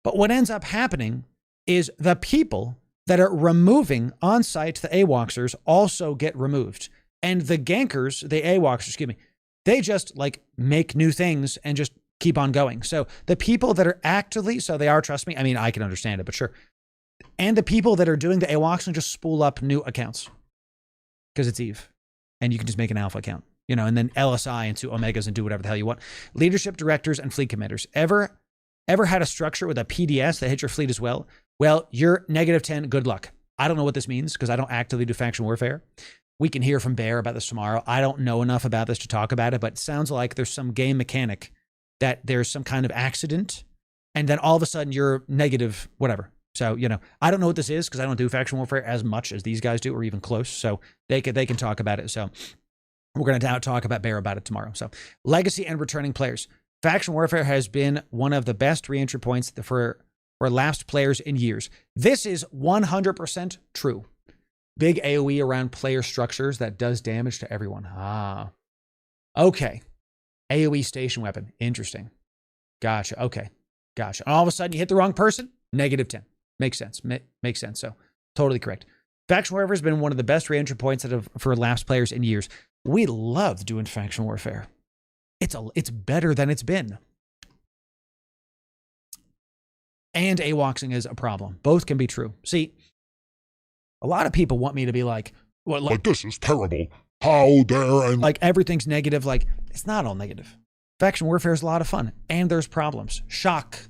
But what ends up happening is the people that are removing on site the AWOXers also get removed. And the gankers, the AWOXers, they just like make new things and just keep on going. So the people that are actively, so they are, trust me, I mean, I can understand it, but sure. And the people that are doing the AWOXing just spool up new accounts because it's Eve. And you can just make an alpha account. And then LSI into Omegas and do whatever the hell you want. Leadership directors and fleet commanders. Ever had a structure with a PDS that hit your fleet as well? Well, you're -10. Good luck. I don't know what this means because I don't actively do faction warfare. We can hear from Bear about this tomorrow. I don't know enough about this to talk about it, but it sounds like there's some game mechanic that there's some kind of accident and then all of a sudden you're negative, whatever. So, I don't know what this is because I don't do faction warfare as much as these guys do or even close. So they can talk about it. So we're going to talk about Bear about it tomorrow. So legacy and returning players. Faction warfare has been one of the best re-entry points for lapsed players in years. This is 100% true. Big AoE around player structures that does damage to everyone. Okay. AoE station weapon. Interesting. Gotcha. Okay. Gotcha. And all of a sudden you hit the wrong person? -10. Makes sense. Makes sense. So totally correct. Faction warfare has been one of the best re-entry points for lapsed players in years. We love doing faction warfare. It's better than it's been. And AWOXing is a problem. Both can be true. See, a lot of people want me to be like, well, like this is terrible. How dare and like everything's negative. Like it's not all negative. Faction warfare is a lot of fun, and there's problems. Shock.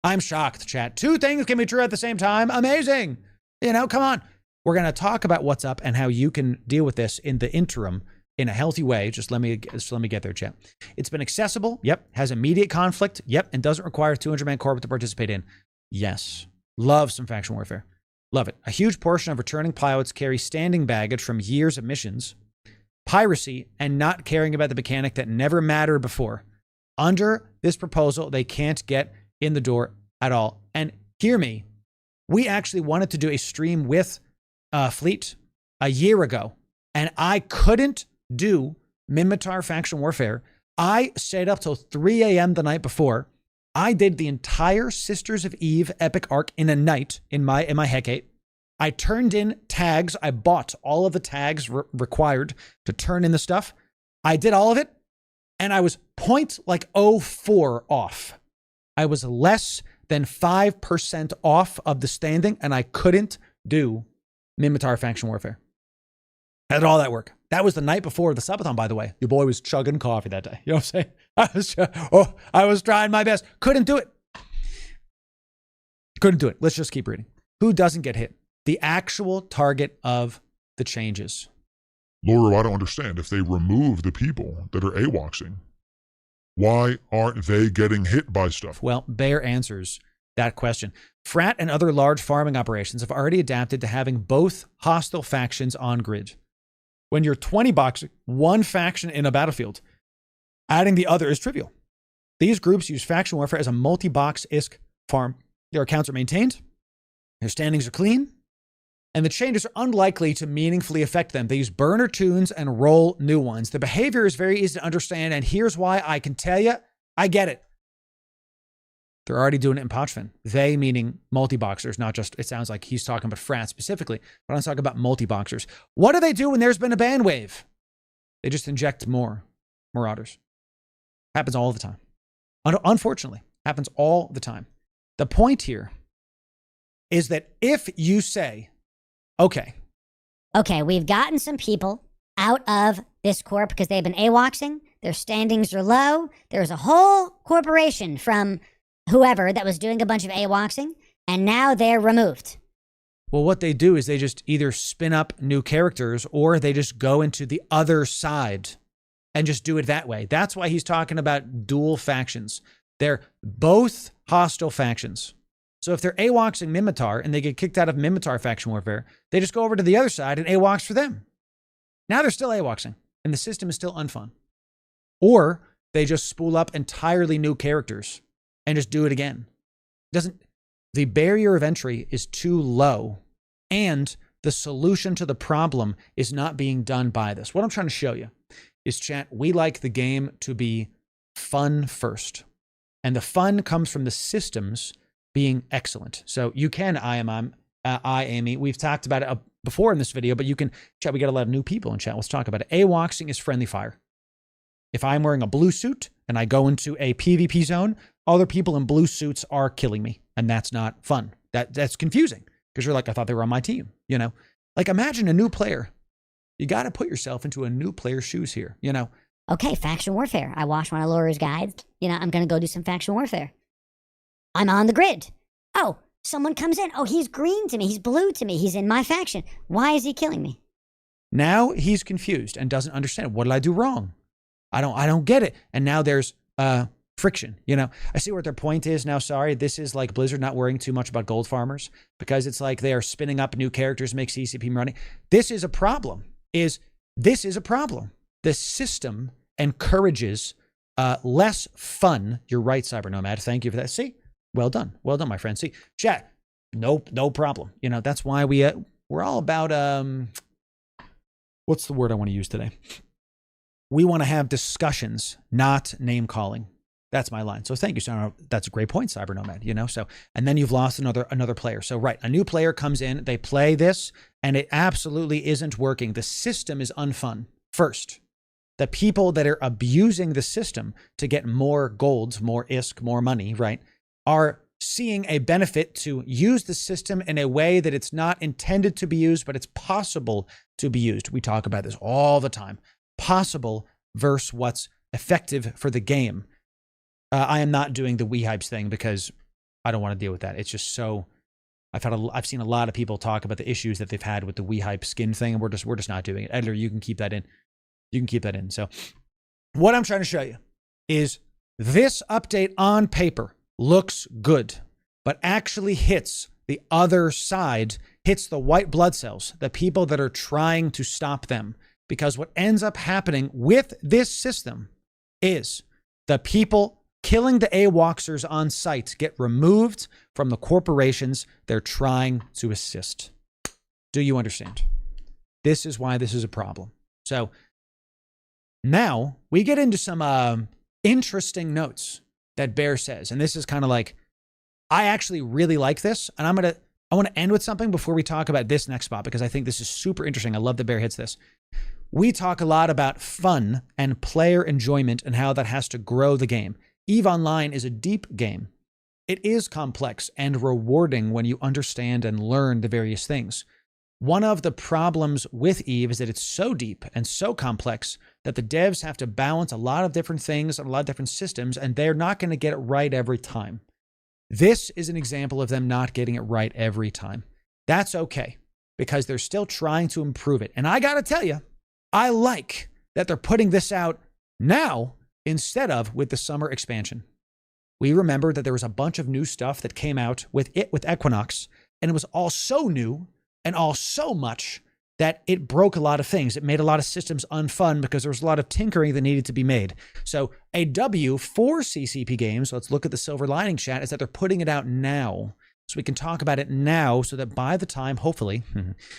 I'm shocked, chat. 2 things can be true at the same time. Amazing. Come on. We're going to talk about what's up and how you can deal with this in the interim in a healthy way. Just let me get there, chat. It's been accessible. Yep. Has immediate conflict. Yep. And doesn't require a 200-man corp to participate in. Yes. Love some faction warfare. Love it. A huge portion of returning pilots carry standing baggage from years of missions, piracy, and not caring about the mechanic that never mattered before. Under this proposal, they can't get in the door at all. And hear me. We actually wanted to do a stream with Fleet a year ago, and I couldn't do Minmatar faction warfare. I stayed up till 3 a.m. the night before. I did the entire Sisters of Eve epic arc in a night in my Hecate. I turned in tags. I bought all of the tags required to turn in the stuff. I did all of it, and I was 0.04 off. I was less than 5% off of the standing, and I couldn't do Minmatar faction warfare. I did all that work. That was the night before the subathon, by the way. Your boy was chugging coffee that day. You know what I'm saying? I was trying my best. Couldn't do it. Couldn't do it. Let's just keep reading. Who doesn't get hit? The actual target of the changes. Loru, I don't understand. If they remove the people that are AWOXing, why aren't they getting hit by stuff? Well, Bear answers that question. Frat and other large farming operations have already adapted to having both hostile factions on grid. When you're 20 boxing one faction in a battlefield, adding the other is trivial. These groups use faction warfare as a multi-box ISK farm. Their accounts are maintained, their standings are clean, and the changes are unlikely to meaningfully affect them. They use burner tunes and roll new ones. The behavior is very easy to understand, and here's why I can tell you, I get it. They're already doing it in Pochfin. They meaning multi-boxers, not just, it sounds like he's talking about France specifically, but I'm talking about multi-boxers. What do they do when there's been a ban wave? They just inject more Marauders. Happens all the time. Unfortunately, happens all the time. The point here is that if you say, okay, we've gotten some people out of this corp because they've been AWOXing, their standings are low, there's a whole corporation from whoever that was doing a bunch of AWOXing, and now they're removed. Well, what they do is they just either spin up new characters or they just go into the other side and just do it that way. That's why he's talking about dual factions. They're both hostile factions. So if they're AWOXing Mimitar and they get kicked out of Mimitar faction warfare, they just go over to the other side and AWOX for them. Now they're still AWOXing and the system is still unfun. Or they just spool up entirely new characters and just do it again. The barrier of entry is too low, and the solution to the problem is not being done by this. What I'm trying to show you is, chat, we like the game to be fun first. And the fun comes from the systems being excellent. So you can IME. We've talked about it before in this video, but you can, chat, we got a lot of new people in chat. Let's talk about it. AWOXing is friendly fire. If I'm wearing a blue suit and I go into a PvP zone, other people in blue suits are killing me. And that's not fun. That's confusing because you're like, I thought they were on my team, you know? Like, imagine a new player. You got to put yourself into a new player's shoes here, you know? Okay, faction warfare. I watched one of Loru's guides. You know, I'm going to go do some faction warfare. I'm on the grid. Oh, someone comes in. Oh, he's green to me. He's blue to me. He's in my faction. Why is he killing me? Now he's confused and doesn't understand. What did I do wrong? I don't get it. And now there's friction, you know? I see what their point is now. Sorry, this is like Blizzard not worrying too much about gold farmers because it's like they are spinning up new characters, make CCP running. This is a problem. This is a problem. The system encourages less fun. You're right, Cyber Nomad. Thank you for that. See, well done, my friend. See, chat, no problem. You know, that's why we're all about what's the word I want to use today? We want to have discussions, not name calling. That's my line. So thank you, Cyber. That's a great point, Cyber Nomad. You know, so, and then you've lost another player. So right, a new player comes in, they play this, and it absolutely isn't working. The system is unfun. First, the people that are abusing the system to get more golds, more ISK, more money, right, are seeing a benefit to use the system in a way that it's not intended to be used, but it's possible to be used. We talk about this all the time. Possible versus what's effective for the game. I am not doing the WeHypes thing because I don't want to deal with that. It's just so, I've seen a lot of people talk about the issues that they've had with the WeHype skin thing, and we're just not doing it. Editor, you can keep that in. You can keep that in. So what I'm trying to show you is this update on paper looks good, but actually hits the other side, hits the white blood cells, the people that are trying to stop them. Because what ends up happening with this system is the people killing the AWOXers on site get removed from the corporations they're trying to assist. Do you understand? This is why this is a problem. So now we get into some interesting notes that Bear says. And this is kind of like, I actually really like this. And I want to end with something before we talk about this next spot, because I think this is super interesting. I love that Bear hits this. We talk a lot about fun and player enjoyment and how that has to grow the game. EVE Online is a deep game. It is complex and rewarding when you understand and learn the various things. One of the problems with EVE is that it's so deep and so complex that the devs have to balance a lot of different things and a lot of different systems, and they're not going to get it right every time. This is an example of them not getting it right every time. That's okay, because they're still trying to improve it. And I got to tell you, I like that they're putting this out now instead of with the summer expansion. we remember that there was a bunch of new stuff that came out with Equinox, and it was all so new and all so much that it broke a lot of things. It made a lot of systems unfun because there was a lot of tinkering that needed to be made. So a W for CCP games, let's look at the silver lining, chat, is that they're putting it out now. So we can talk about it now so that by the time, hopefully,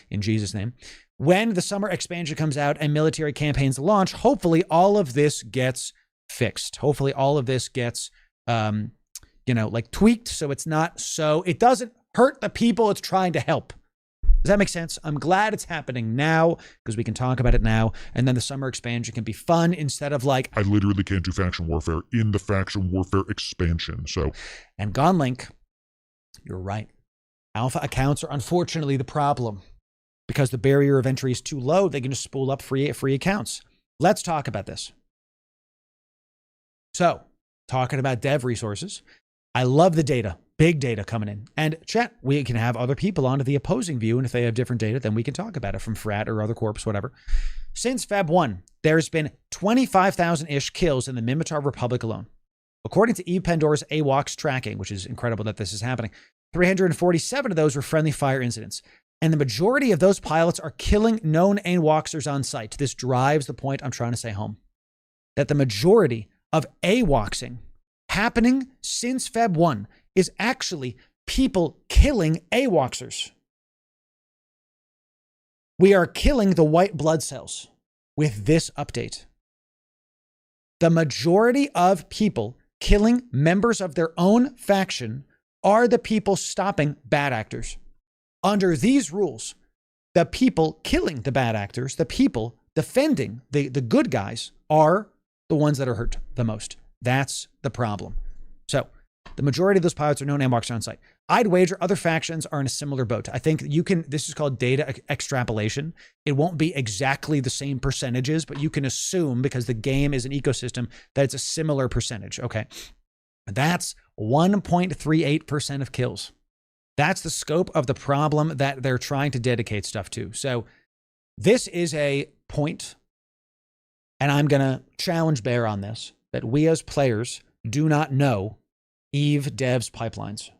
in Jesus' name, when the summer expansion comes out and military campaigns launch, hopefully all of this gets fixed. Hopefully all of this gets, like tweaked so it's not so, it doesn't hurt the people it's trying to help. Does that make sense? I'm glad it's happening now because we can talk about it now. And then the summer expansion can be fun instead of like, I literally can't do faction warfare in the faction warfare expansion. So, and Gonlink, you're right. Alpha accounts are unfortunately the problem because the barrier of entry is too low. They can just spool up free accounts. Let's talk about this. So, talking about dev resources, I love the data. Big data coming in. And chat, we can have other people onto the opposing view, and if they have different data, then we can talk about it from Frat or other corps, whatever. Since Feb 1, there's been 25,000-ish kills in the Mimitar Republic alone. According to Eve Pandora's AWACS tracking, which is incredible that this is happening, 347 of those were friendly fire incidents. And the majority of those pilots are killing known AWACSers on site. This drives the point I'm trying to say home. That the majority of AWACSing happening since Feb 1 is actually people killing AWACSers. We are killing the white blood cells with this update. The majority of people killing members of their own faction are the people stopping bad actors. Under these rules, the people killing the bad actors, the people defending the good guys, are the ones that are hurt the most. That's the problem. So, the majority of those pilots are known AWACS on site. I'd wager other factions are in a similar boat. I think you can, this is called data extrapolation. It won't be exactly the same percentages, but you can assume, because the game is an ecosystem, that it's a similar percentage. Okay. That's 1.38% of kills. That's the scope of the problem that they're trying to dedicate stuff to. So this is a point, and I'm going to challenge Bear on this, that we as players do not know Eve devs pipelines.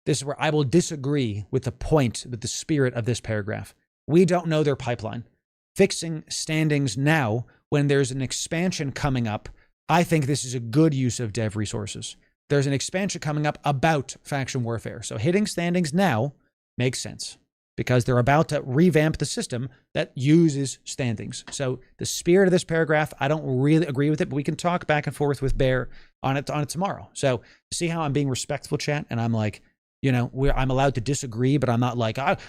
This is where I will disagree with the point, with the spirit of this paragraph. We don't know their pipeline. Fixing standings now, when there's an expansion coming up, I think this is a good use of dev resources. There's an expansion coming up about faction warfare. So hitting standings now makes sense because they're about to revamp the system that uses standings. So the spirit of this paragraph, I don't really agree with it, but we can talk back and forth with Bear on it tomorrow. So see how I'm being respectful, chat? And I'm like, I'm allowed to disagree, but I'm not like, come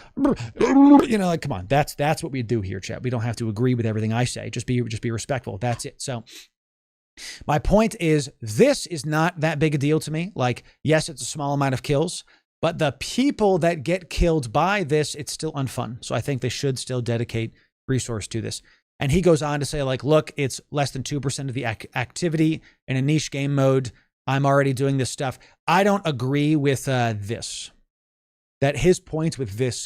on, that's what we do here, chat. We don't have to agree with everything I say. Just be respectful. That's it. So my point is, this is not that big a deal to me. Like, yes, it's a small amount of kills, but the people that get killed by this, it's still unfun. So I think they should still dedicate resource to this. And he goes on to say, like, look, it's less than 2% of the activity in a niche game mode. I'm already doing this stuff. I don't agree with this. That his point with this